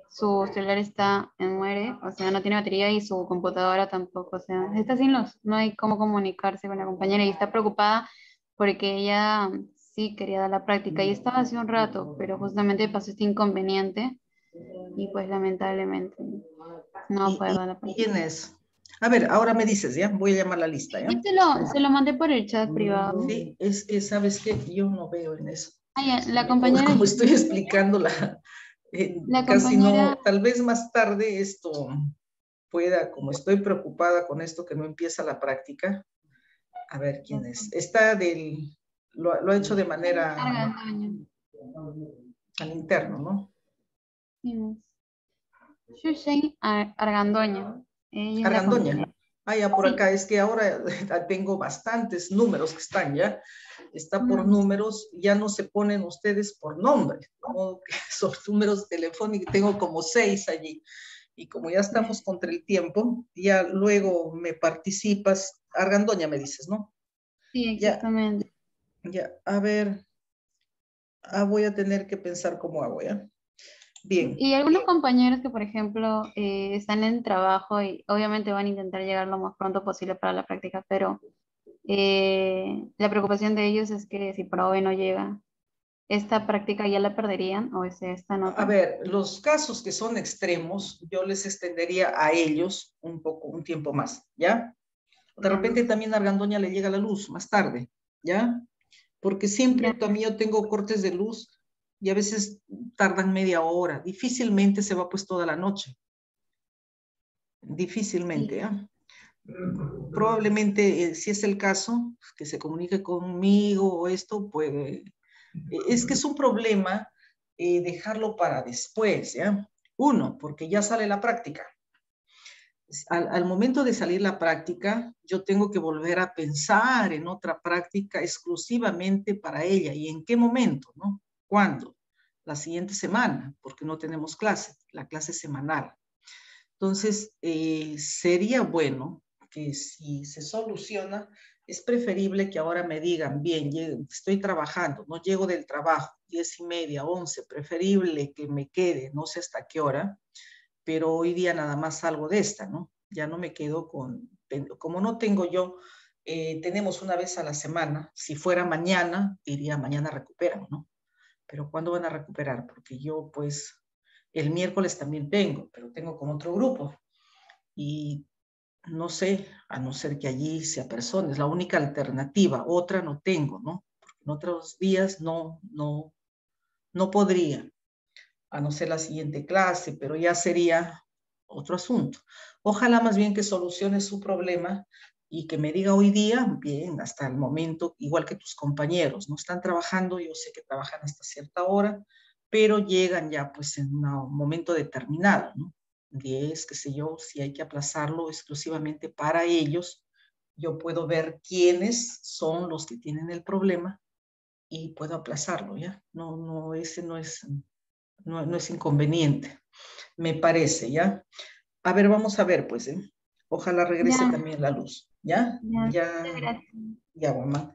S2: su celular está en muere, o sea, no tiene batería y su computadora tampoco, o sea, está sin luz, no hay cómo comunicarse con la compañera y está preocupada porque ella sí quería dar la práctica y estaba hace un rato, pero justamente pasó este inconveniente y pues lamentablemente no va a poder dar la práctica.
S1: ¿Quién es? A ver, ahora me dices, ¿ya? Voy a llamar la lista, ¿ya?
S2: Yo se lo mandé por el chat privado.
S1: Sí, es que, ¿sabes qué? Yo no veo en eso.
S2: Ah, ya, la compañera,
S1: Como estoy explicando,
S2: la
S1: casi
S2: compañera,
S1: no, tal vez más tarde esto pueda, como estoy preocupada con esto que no empieza la práctica, a ver quién es. Está lo ha hecho de manera
S2: Argandoña.
S1: al interno, ¿no?
S2: Shushay Argandoña. Ella es la
S1: Argandoña.
S2: compañera.
S1: Ah, ya por
S2: Sí.
S1: acá, es que ahora tengo bastantes números que están ya. Está por
S2: Mm.
S1: números, ya no se ponen ustedes por nombre, como que son números telefónicos, tengo como 6 allí. Y como ya estamos contra el tiempo, ya luego me participas. Argandoña me dices, ¿no?
S2: Sí,
S1: Ya,
S2: exactamente.
S1: ya, a ver, voy a tener que pensar cómo hago, ¿ya? Bien,
S2: Y algunos compañeros que, por ejemplo, están en trabajo y obviamente van a intentar llegar lo más pronto posible para la práctica, pero la preocupación de ellos es que si por hoy no llega, esta práctica ya la perderían o es esta
S1: a
S2: nota.
S1: ver, los casos que son extremos, yo les extendería a ellos un poco, un tiempo más, ¿ya? De
S2: Ya,
S1: repente también a Argandoña le llega la luz más tarde, ¿ya? Porque siempre
S2: ya,
S1: también yo tengo cortes de luz y a veces tardan media hora, difícilmente se va pues toda la noche, difícilmente,
S2: sí.
S1: ¿ya? Probablemente, si es el caso, que se comunique conmigo o esto, puede... es que es un problema dejarlo para después, ¿ya? Uno, porque ya sale la práctica. Al momento de salir la práctica, yo tengo que volver a pensar en otra práctica exclusivamente para ella. ¿Y en qué momento, no? ¿Cuándo? La siguiente semana, porque no tenemos clase, la clase semanal. Entonces, sería bueno que si se soluciona, es preferible que ahora me digan, bien, estoy trabajando, no llego del trabajo, 10:30, 11, preferible que me quede, no sé hasta qué hora, pero hoy día nada más salgo de esta, ¿no? Ya no me quedo con como no tengo yo, tenemos una vez a la semana, si fuera mañana, diría mañana recuperan, ¿no? Pero ¿cuándo van a recuperar? Porque yo pues el miércoles también tengo, pero tengo con otro grupo y no sé, a no ser que allí se apersone, es la única alternativa, otra no tengo, ¿no? Porque en otros días no podría, a no ser la siguiente clase, pero ya sería otro asunto. Ojalá más bien que solucione su problema y que me diga hoy día, bien, hasta el momento, igual que tus compañeros, ¿no? Están trabajando, yo sé que trabajan hasta cierta hora, pero llegan ya pues en un momento determinado, ¿no? 10, qué sé yo, si hay que aplazarlo exclusivamente para ellos, yo puedo ver quiénes son los que tienen el problema y puedo aplazarlo, ¿ya? Ese no es inconveniente, me parece, ¿ya? A ver, vamos a ver, pues, ¿eh? Ojalá regrese
S2: Ya,
S1: también la luz, ¿ya?
S2: ya, muchas
S1: Ya,
S2: gracias.
S1: ya, mamá.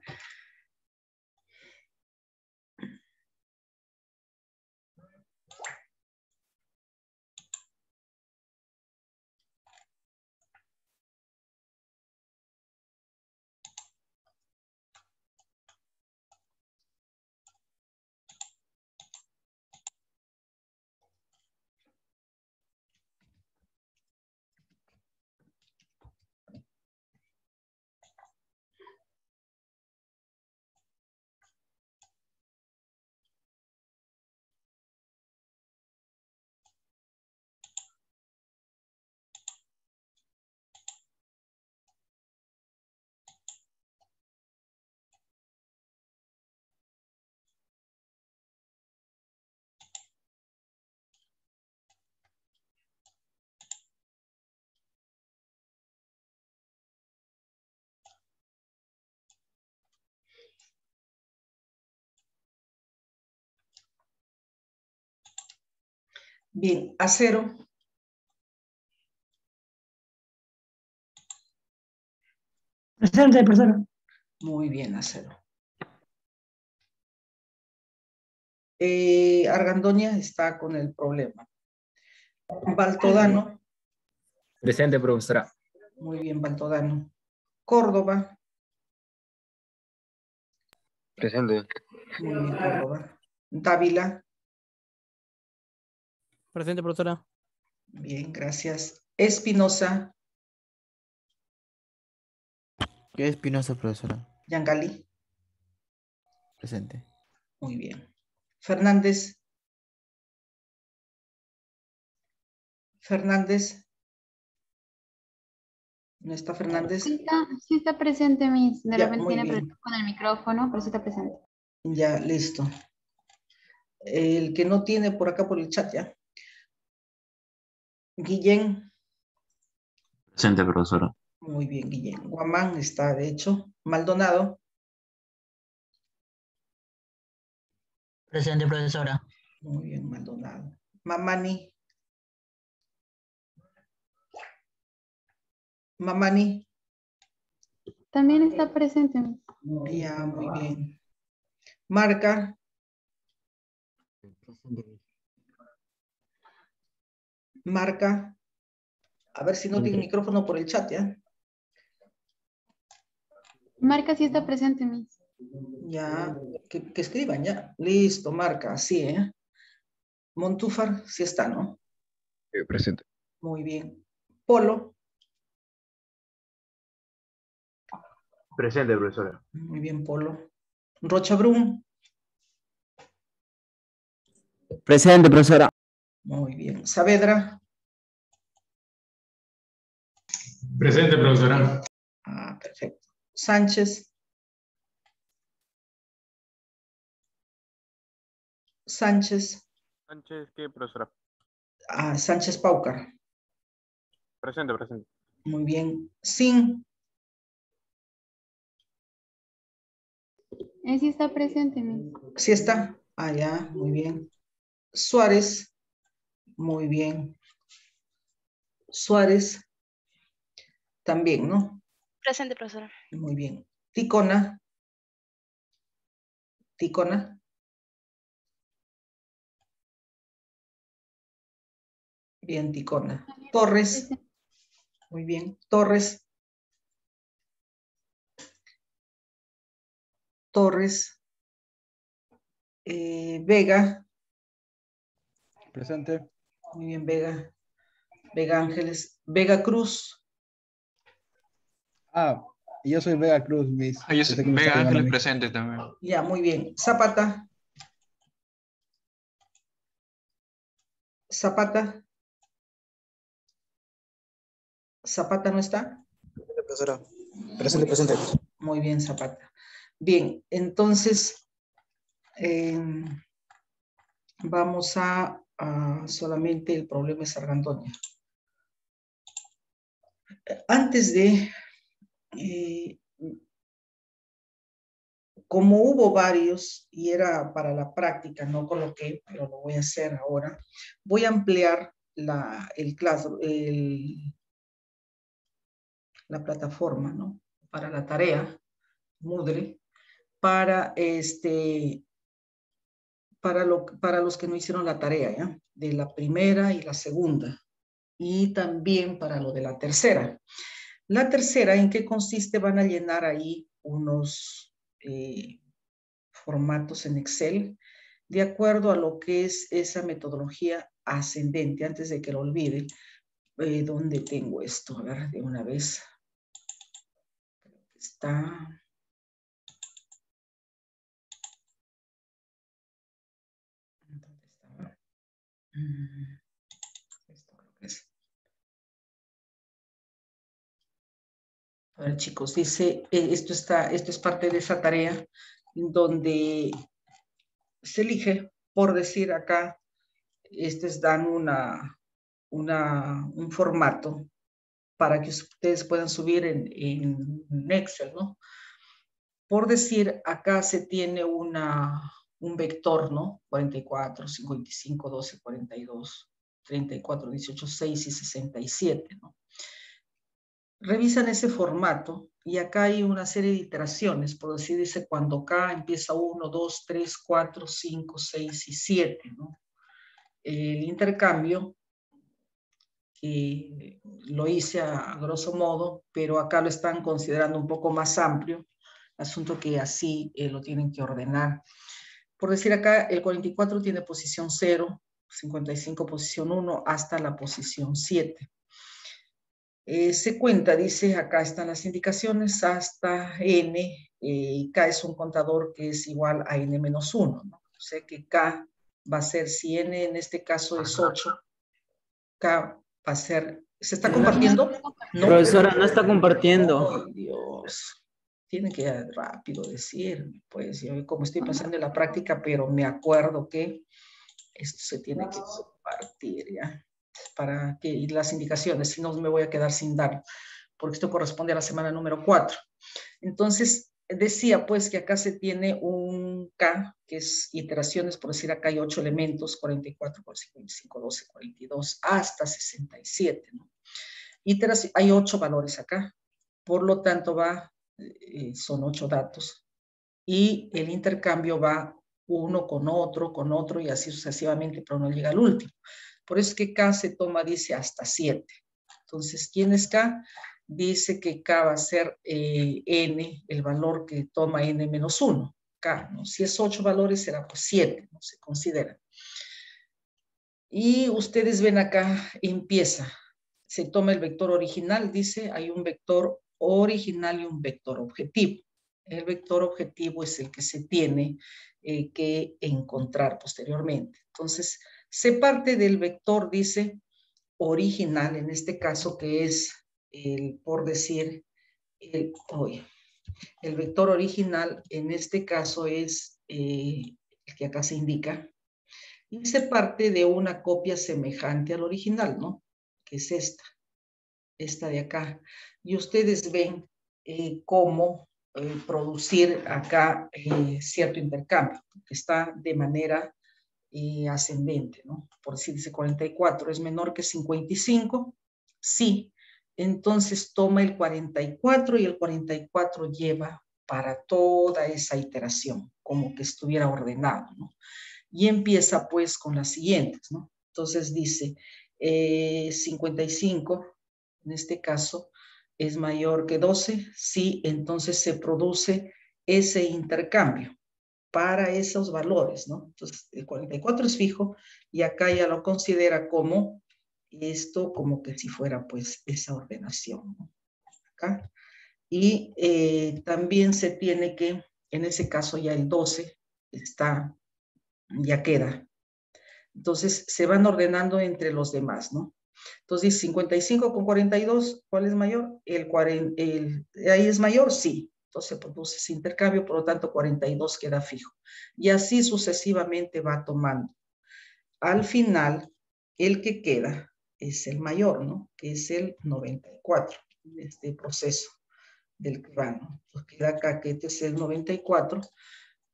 S1: Bien, Acero.
S5: Presente, profesora.
S1: Muy bien, Acero. Argandoña está con el problema. Baltodano.
S4: Presente, profesora.
S1: Muy bien, Baltodano. Córdoba.
S6: Presente.
S1: Muy bien, Córdoba. Dávila.
S5: Presente, profesora.
S1: Bien, gracias. Espinosa.
S7: ¿Qué Espinosa, profesora?
S1: Yangali.
S7: Presente.
S1: Muy bien. Fernández. Fernández. ¿No está Fernández?
S2: Sí está presente, Miss. De
S1: Ya,
S2: repente
S1: muy
S2: tiene
S1: bien.
S2: problemas con el micrófono, pero sí está presente.
S1: Ya, listo. El que no tiene por acá por el chat, ¿ya? Guillén.
S6: Presente, profesora.
S1: Muy bien, Guillén. Guamán está, de hecho. Maldonado.
S5: Presente, profesora.
S1: Muy bien, Maldonado. Mamani. Mamani.
S2: También está presente, Miss.
S1: Ya, muy bien. Marca. Marca. A ver si no tiene micrófono por el chat, ¿ya?
S2: Marca sí está presente, Miss.
S1: Ya, que escriban, ya. Listo, marca, sí, ¿eh? Montúfar, sí está, ¿no?
S3: Presente.
S1: Muy bien. Polo.
S6: Presente, profesora.
S1: Muy bien, Polo. Rocha Brum.
S7: Presente, profesora.
S1: Muy bien. Saavedra.
S8: Presente, profesora.
S1: Ah, perfecto. Sánchez. Sánchez.
S6: Sánchez, ¿qué, profesora?
S1: Ah, Sánchez Paucar.
S6: Presente, presente.
S1: Muy bien. Sin.
S2: Sí está presente, Miss.
S1: Sí está. Ah, ya, muy bien. Suárez. Muy bien. Suárez. También, ¿no?
S9: Presente, profesora.
S1: Muy bien. Ticona. Ticona. Bien, Ticona. Torres. Muy bien. Torres. Torres, Vega.
S9: Presente.
S1: Muy bien, Vega. Vega Ángeles. Vega Cruz.
S9: Ah, yo soy Vega Cruz, Miss.
S8: Yo soy
S9: Pensé que me
S8: Vega
S9: estaba llamando a
S8: Ángeles
S9: mí.
S8: presente también.
S1: Ya, muy bien. Zapata. Zapata. Zapata no está.
S10: Profesora. Presente, presente.
S1: Muy bien, Zapata. Bien, entonces vamos a solamente el problema es Argandoña. Antes de, como hubo varios y era para la práctica, no coloqué, pero lo voy a hacer ahora, voy a ampliar la plataforma, ¿no? Para la tarea, Moodle, para los que no hicieron la tarea, ¿ya? De la primera y la segunda, y también para lo de la tercera. La tercera, ¿en qué consiste? Van a llenar ahí unos formatos en Excel, de acuerdo a lo que es esa metodología ascendente. Antes de que lo olviden, ¿dónde tengo esto? A ver, de una vez. Está... ¿Dónde estaba? Esto creo que es. A ver, chicos, dice, esto es parte de esa tarea donde se elige, por decir acá, dan un formato para que ustedes puedan subir en Excel, ¿no? Por decir, acá se tiene un vector, ¿no? 44, 55, 12, 42, 34, 18, 6 y 67, ¿no? Revisan ese formato y acá hay una serie de iteraciones, por decir, dice cuando K empieza 1, 2, 3, 4, 5, 6 y 7, ¿no? El intercambio, que lo hice a grosso modo, pero acá lo están considerando un poco más amplio, asunto que así lo tienen que ordenar. Por decir acá, el 44 tiene posición 0, 55 posición 1, hasta la posición 7. Se cuenta, dice, acá están las indicaciones, hasta n, y k es un contador que es igual a n menos 1, ¿no? O sea que k va a ser, si n en este caso es 8, k va a ser, ¿se está compartiendo?
S7: ¿No? Profesora, no está compartiendo.
S1: Ay, Dios, tiene que rápido decirme, pues, yo como estoy pasando en la práctica, pero me acuerdo que esto se tiene que compartir, ¿ya? Para que y las indicaciones, si no me voy a quedar sin dar, porque esto corresponde a la semana número 4. Entonces, decía pues que acá se tiene un K, que es iteraciones, por decir acá hay 8 elementos, 44, 55, 12, 42, hasta 67, ¿no? Hay 8 valores acá, por lo tanto son 8 datos, y el intercambio va uno con otro, y así sucesivamente, pero no llega al último. Por eso es que K se toma, dice, hasta 7. Entonces, ¿quién es K? Dice que K va a ser N, el valor que toma N menos 1. K, ¿no? Si es 8 valores, será pues 7, ¿no? Se considera. Y ustedes ven acá, empieza. Se toma el vector original, dice, hay un vector original y un vector objetivo. El vector objetivo es el que se tiene que encontrar posteriormente. Entonces, se parte del vector, dice, original, en este caso que es, por decir, el vector original, en este caso es el que acá se indica, y se parte de una copia semejante al original, ¿no? Que es esta de acá. Y ustedes ven cómo producir acá cierto intercambio, que está de manera ascendente, ¿no? Por decir, dice 44, ¿es menor que 55? Sí. Entonces toma el 44 y el 44 lleva para toda esa iteración, como que estuviera ordenado, ¿no? Y empieza pues con las siguientes, ¿no? Entonces dice 55, en este caso, es mayor que 12, sí, entonces se produce ese intercambio para esos valores, ¿no? Entonces, el 44 es fijo y acá ya lo considera como esto, como que si fuera pues esa ordenación, ¿no? Acá. Y también se tiene que, en ese caso ya el 12 está, ya queda. Entonces, se van ordenando entre los demás, ¿no? Entonces, 55 con 42, ¿cuál es mayor? Ahí es mayor, sí. Entonces se produce ese intercambio, por lo tanto 42 queda fijo. Y así sucesivamente va tomando. Al final, el que queda es el mayor, ¿no? Que es el 94, este proceso del que va, ¿no? Entonces queda acá que este es el 94,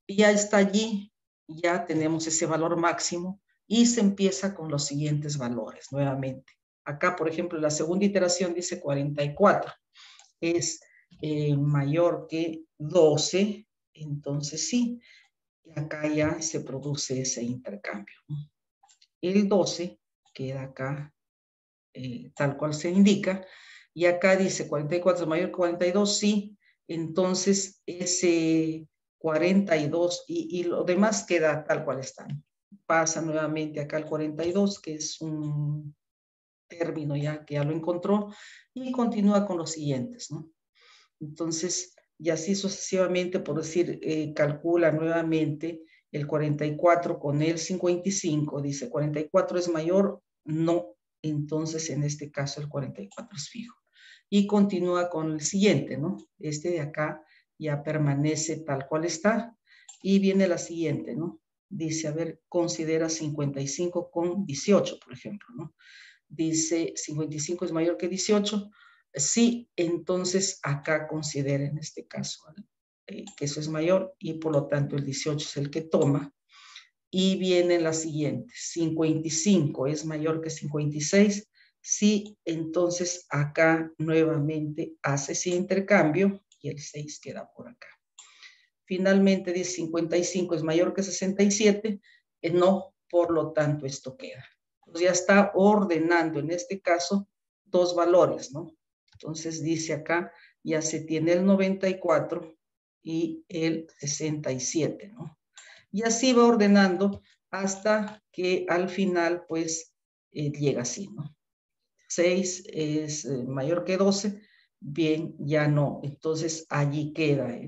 S1: y ya está allí, ya tenemos ese valor máximo, y se empieza con los siguientes valores nuevamente. Acá, por ejemplo, la segunda iteración dice 44. Es mayor que 12, entonces sí, acá ya se produce ese intercambio. El 12 queda acá tal cual se indica, y acá dice 44 es mayor que 42, sí, entonces ese 42 y lo demás queda tal cual están. Pasa nuevamente acá al 42, que es un término ya que ya lo encontró, y continúa con los siguientes, ¿no? Entonces, y así sucesivamente, por decir, calcula nuevamente el 44 con el 55, dice 44 es mayor, no, entonces en este caso el 44 es fijo. Y continúa con el siguiente, ¿no? Este de acá ya permanece tal cual está, y viene la siguiente, ¿no? Dice, a ver, considera 55 con 18, por ejemplo, ¿no? Dice 55 es mayor que 18, sí, entonces acá considera en este caso que eso es mayor, y por lo tanto el 18 es el que toma, y viene la siguiente, 55 es mayor que 56, sí, entonces acá nuevamente hace ese intercambio y el 6 queda por acá. Finalmente dice 55 es mayor que 67, no, por lo tanto esto queda. Entonces ya está ordenando en este caso dos valores, ¿no? Entonces dice acá, ya se tiene el 94 y el 67, ¿no? Y así va ordenando hasta que al final, pues, llega así, ¿no? 6 es mayor que 12, bien, ya no. Entonces allí queda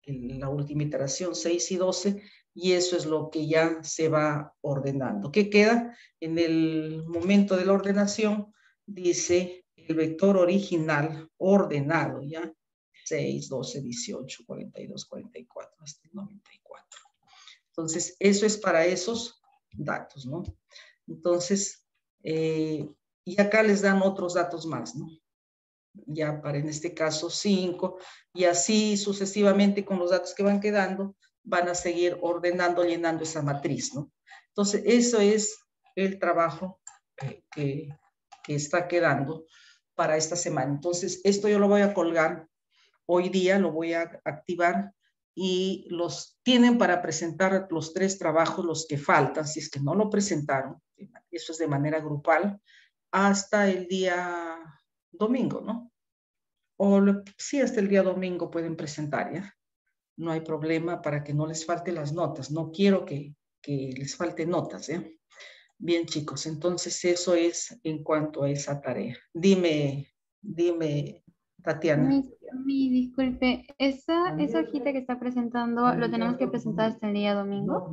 S1: la última iteración, 6 y 12, y eso es lo que ya se va ordenando. ¿Qué queda? En el momento de la ordenación, dice el vector original ordenado, ¿ya? 6, 12, 18, 42, 44, hasta el 94. Entonces, eso es para esos datos, ¿no? Entonces, y acá les dan otros datos más, ¿no? Ya para en este caso 5, y así sucesivamente con los datos que van quedando, van a seguir ordenando, llenando esa matriz, ¿no? Entonces, eso es el trabajo que está quedando para esta semana. Entonces, esto yo lo voy a colgar hoy día, lo voy a activar, y los tienen para presentar los 3 trabajos, los que faltan, si es que no lo presentaron, eso es de manera grupal, hasta el día domingo, ¿no? O sí, hasta el día domingo pueden presentar, ¿ya? No hay problema, para que no les falte las notas. No quiero que les falte notas, ¿ya? Bien, chicos, entonces eso es en cuanto a esa tarea. Dime, Tatiana.
S2: Disculpe, esa hojita que está presentando, ¿lo tenemos que presentar hasta el día domingo?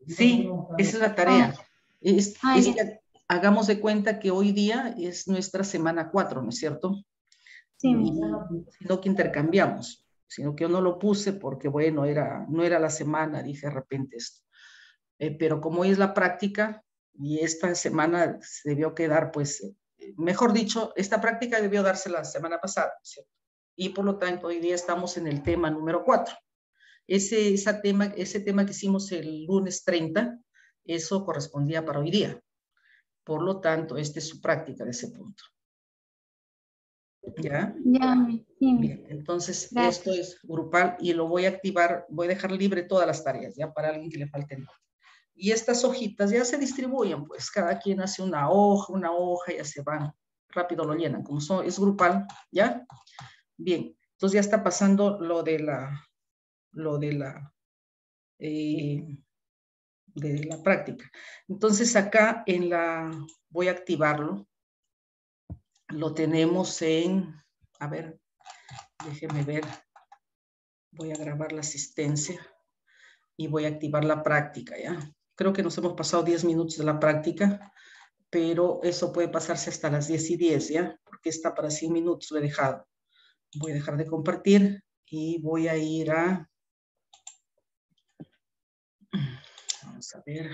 S1: Sí, esa es la tarea. Es que hagamos de cuenta que hoy día es nuestra semana 4, ¿no es cierto?
S2: Sí.
S1: Sino que intercambiamos, sino que yo no lo puse porque, bueno, no era la semana, dije de repente esto. Pero como hoy es la práctica, y esta semana se debió quedar, pues, mejor dicho, esta práctica debió darse la semana pasada, ¿cierto? Y por lo tanto, hoy día estamos en el tema número 4. Ese tema que hicimos el lunes 30, eso correspondía para hoy día. Por lo tanto, esta es su práctica de ese punto. ¿Ya?
S2: Ya, sí.
S1: Bien, entonces
S2: Gracias.
S1: esto es grupal y lo voy a activar, voy a dejar libre todas las tareas, ya para alguien que le falte nada. Y estas hojitas ya se distribuyen, pues cada quien hace una hoja, ya se van, rápido lo llenan, como es grupal, ¿ya? Bien, entonces ya está pasando lo de lo de la práctica. Entonces acá voy a activarlo. Lo tenemos a ver, déjeme ver. Voy a grabar la asistencia y voy a activar la práctica, ¿ya? Creo que nos hemos pasado 10 minutos de la práctica, pero eso puede pasarse hasta las 10:10, ¿ya? Porque está para 100 minutos, lo he dejado. Voy a dejar de compartir y voy a ir a... Vamos a ver.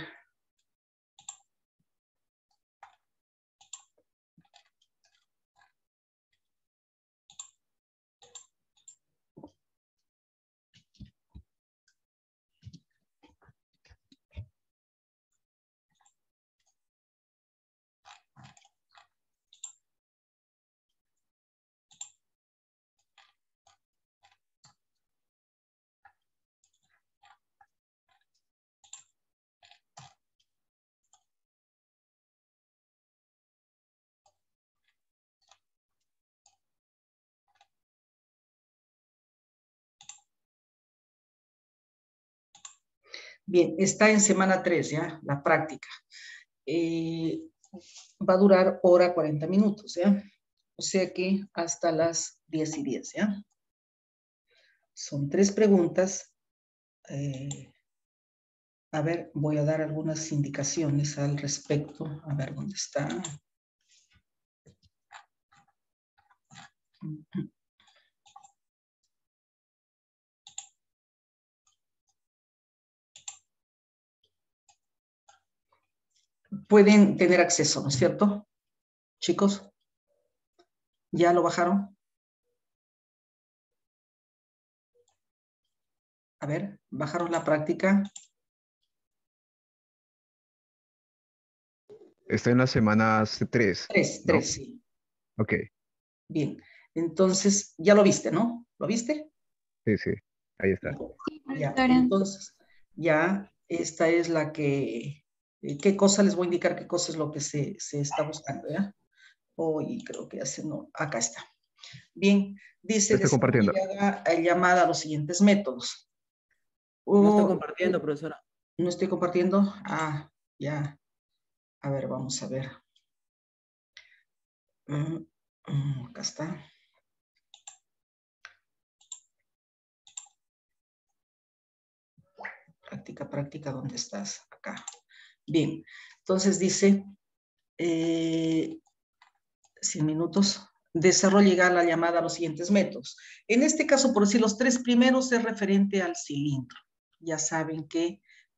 S1: Bien, está en semana 3, ¿ya? La práctica. Va a durar hora 40 minutos, ¿ya? O sea que hasta las 10:10, ¿ya? Son 3 preguntas. A ver, voy a dar algunas indicaciones al respecto. A ver, ¿dónde está? Pueden tener acceso, ¿no es cierto? Chicos, ¿ya lo bajaron? A ver, ¿bajaron la práctica?
S3: Está en la semana 3.
S1: 3,
S3: ¿no?
S1: sí.
S3: Ok.
S1: Bien, entonces, ya lo viste, ¿no? ¿Lo viste?
S3: Sí, sí. Ahí está.
S1: Ya, entonces, ya esta es la que... ¿Qué cosa les voy a indicar? ¿Qué cosa es lo que se está buscando, ya? Hoy creo que hace, no, acá está. Bien, dice
S3: Estoy compartiendo.
S1: Llamada a los siguientes métodos.
S7: No estoy compartiendo, profesora.
S1: ¿No estoy compartiendo? Ah, ya. A ver, vamos a ver. Acá está. Práctica, ¿dónde estás? Acá. Bien, entonces dice 100 minutos. Desarrolla llegar la llamada a los siguientes métodos. En este caso, por decir, los 3 primeros es referente al cilindro. Ya saben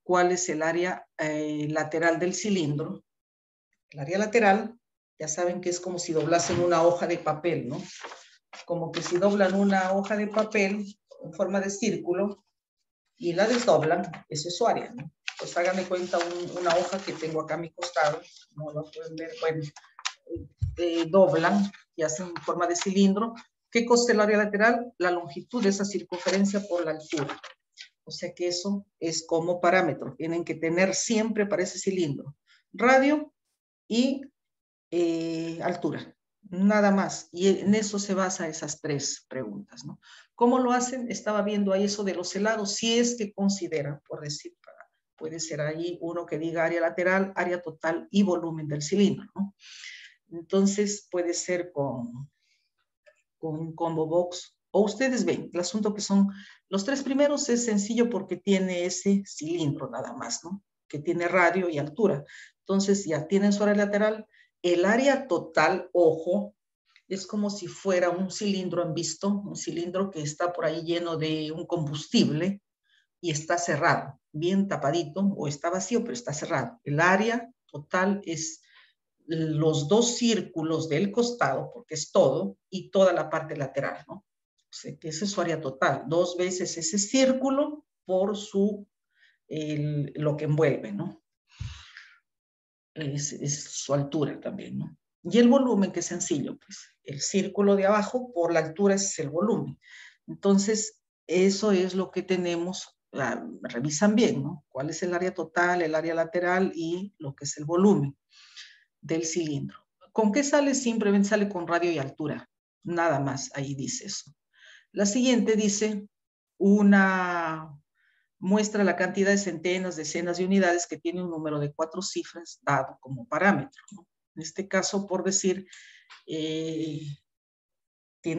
S1: cuál es el área lateral del cilindro. El área lateral, ya saben que es como si doblasen una hoja de papel, ¿no? Como que si doblan una hoja de papel en forma de círculo y la desdoblan, eso es su área, ¿no? Pues hagan de cuenta una hoja que tengo acá a mi costado, no lo pueden ver, bueno, doblan y hacen forma de cilindro. ¿Qué cosa es el área lateral? La longitud de esa circunferencia por la altura. O sea que eso es como parámetro. Tienen que tener siempre para ese cilindro radio y altura. Nada más. Y en eso se basa esas 3 preguntas, ¿no? ¿Cómo lo hacen? Estaba viendo ahí eso de los helados. Si es que consideran, por decir, puede ser ahí uno que diga área lateral, área total y volumen del cilindro, ¿no? Entonces puede ser con combo box. O ustedes ven, el asunto que son los 3 primeros es sencillo porque tiene ese cilindro nada más, ¿no? Que tiene radio y altura. Entonces ya tienen su área lateral. El área total, ojo, es como si fuera un cilindro, ¿han visto? Un cilindro que está por ahí lleno de un combustible y está cerrado, bien tapadito, o está vacío, pero está cerrado. El área total es los 2 círculos del costado, porque es todo, y toda la parte lateral, ¿no? O sea, que esa es su área total. 2 veces ese círculo por lo que envuelve, ¿no? Es su altura también, ¿no? Y el volumen, que es sencillo, pues el círculo de abajo por la altura es el volumen. Entonces, eso es lo que tenemos, revisan bien, ¿no? ¿Cuál es el área total, el área lateral y lo que es el volumen del cilindro? ¿Con qué sale? Simplemente sale con radio y altura. Nada más, ahí dice eso. La siguiente dice, muestra la cantidad de centenas, decenas de unidades que tiene un número de 4 cifras dado como parámetro, ¿no? En este caso, por decir, tiene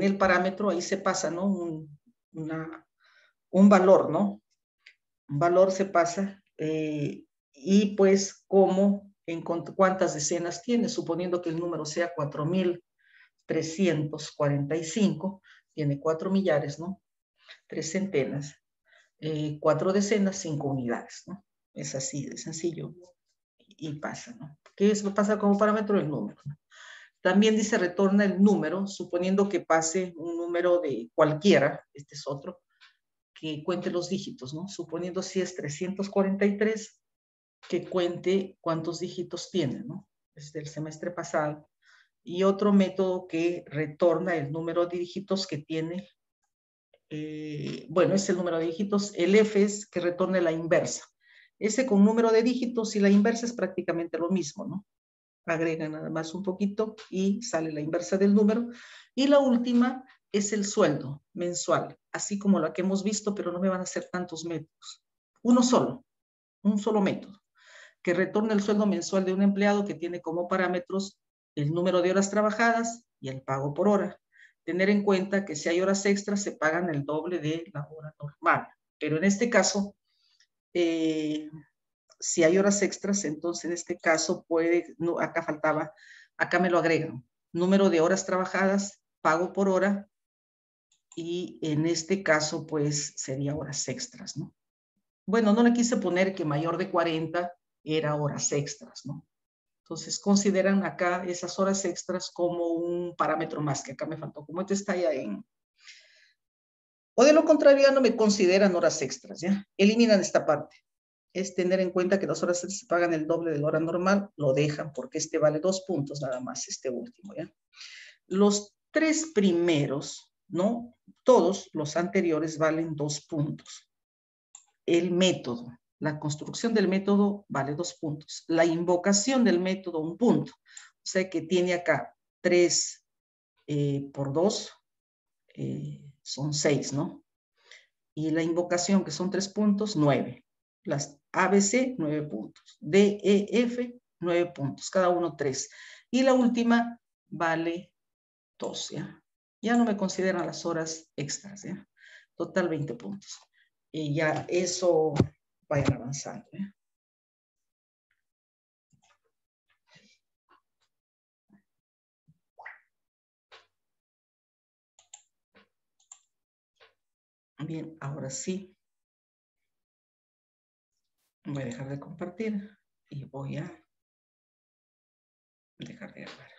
S1: el parámetro, ahí se pasa, ¿no? Un valor, ¿no? Un valor se pasa y pues cuántas decenas tiene, suponiendo que el número sea 4.345, tiene 4 millares, ¿no? 3 centenas, 4 decenas, 5 unidades, ¿no? Es así de sencillo y pasa, ¿no? ¿Qué es lo que pasa como parámetro? El número, ¿no? También dice retorna el número, suponiendo que pase un número de cualquiera, este es otro, que cuente los dígitos, ¿no? Suponiendo si es 343, que cuente cuántos dígitos tiene, ¿no? Es del semestre pasado. Y otro método que retorna el número de dígitos que tiene, bueno, es el número de dígitos. El F es que retorne la inversa. Ese con número de dígitos y la inversa es prácticamente lo mismo, ¿no? Agrega nada más un poquito y sale la inversa del número. Y la última es el sueldo mensual, así como la que hemos visto, pero no me van a hacer tantos métodos. Un solo método, que retorna el sueldo mensual de un empleado que tiene como parámetros el número de horas trabajadas y el pago por hora. Tener en cuenta que si hay horas extras se pagan el doble de la hora normal. Pero en este caso, si hay horas extras, entonces en este caso acá me lo agregan. Número de horas trabajadas, pago por hora, y en este caso pues sería horas extras, ¿no? Bueno, no le quise poner que mayor de 40 era horas extras, ¿no? Entonces consideran acá esas horas extras como un parámetro más, que acá me faltó. Como este está ya o de lo contrario ya no me consideran horas extras, ¿ya? Eliminan esta parte. Es tener en cuenta que las horas extras se pagan el doble de la hora normal, lo dejan porque este vale 2 puntos nada más, este último, ¿ya? Los 3 primeros, ¿no? Todos los anteriores valen 2 puntos. El método, la construcción del método vale 2 puntos. La invocación del método, 1 punto. O sea que tiene acá 3 por 2, son 6, ¿no? Y la invocación, que son 3 puntos, 9. Las ABC, 9 puntos. D, E, F, 9 puntos. Cada uno 3. Y la última vale 2, ¿ya? Ya no me consideran las horas extras, ¿ya? Total 20 puntos. Y ya eso vayan avanzando, ¿ya? Bien, ahora sí. Voy a dejar de compartir y voy a dejar de grabar.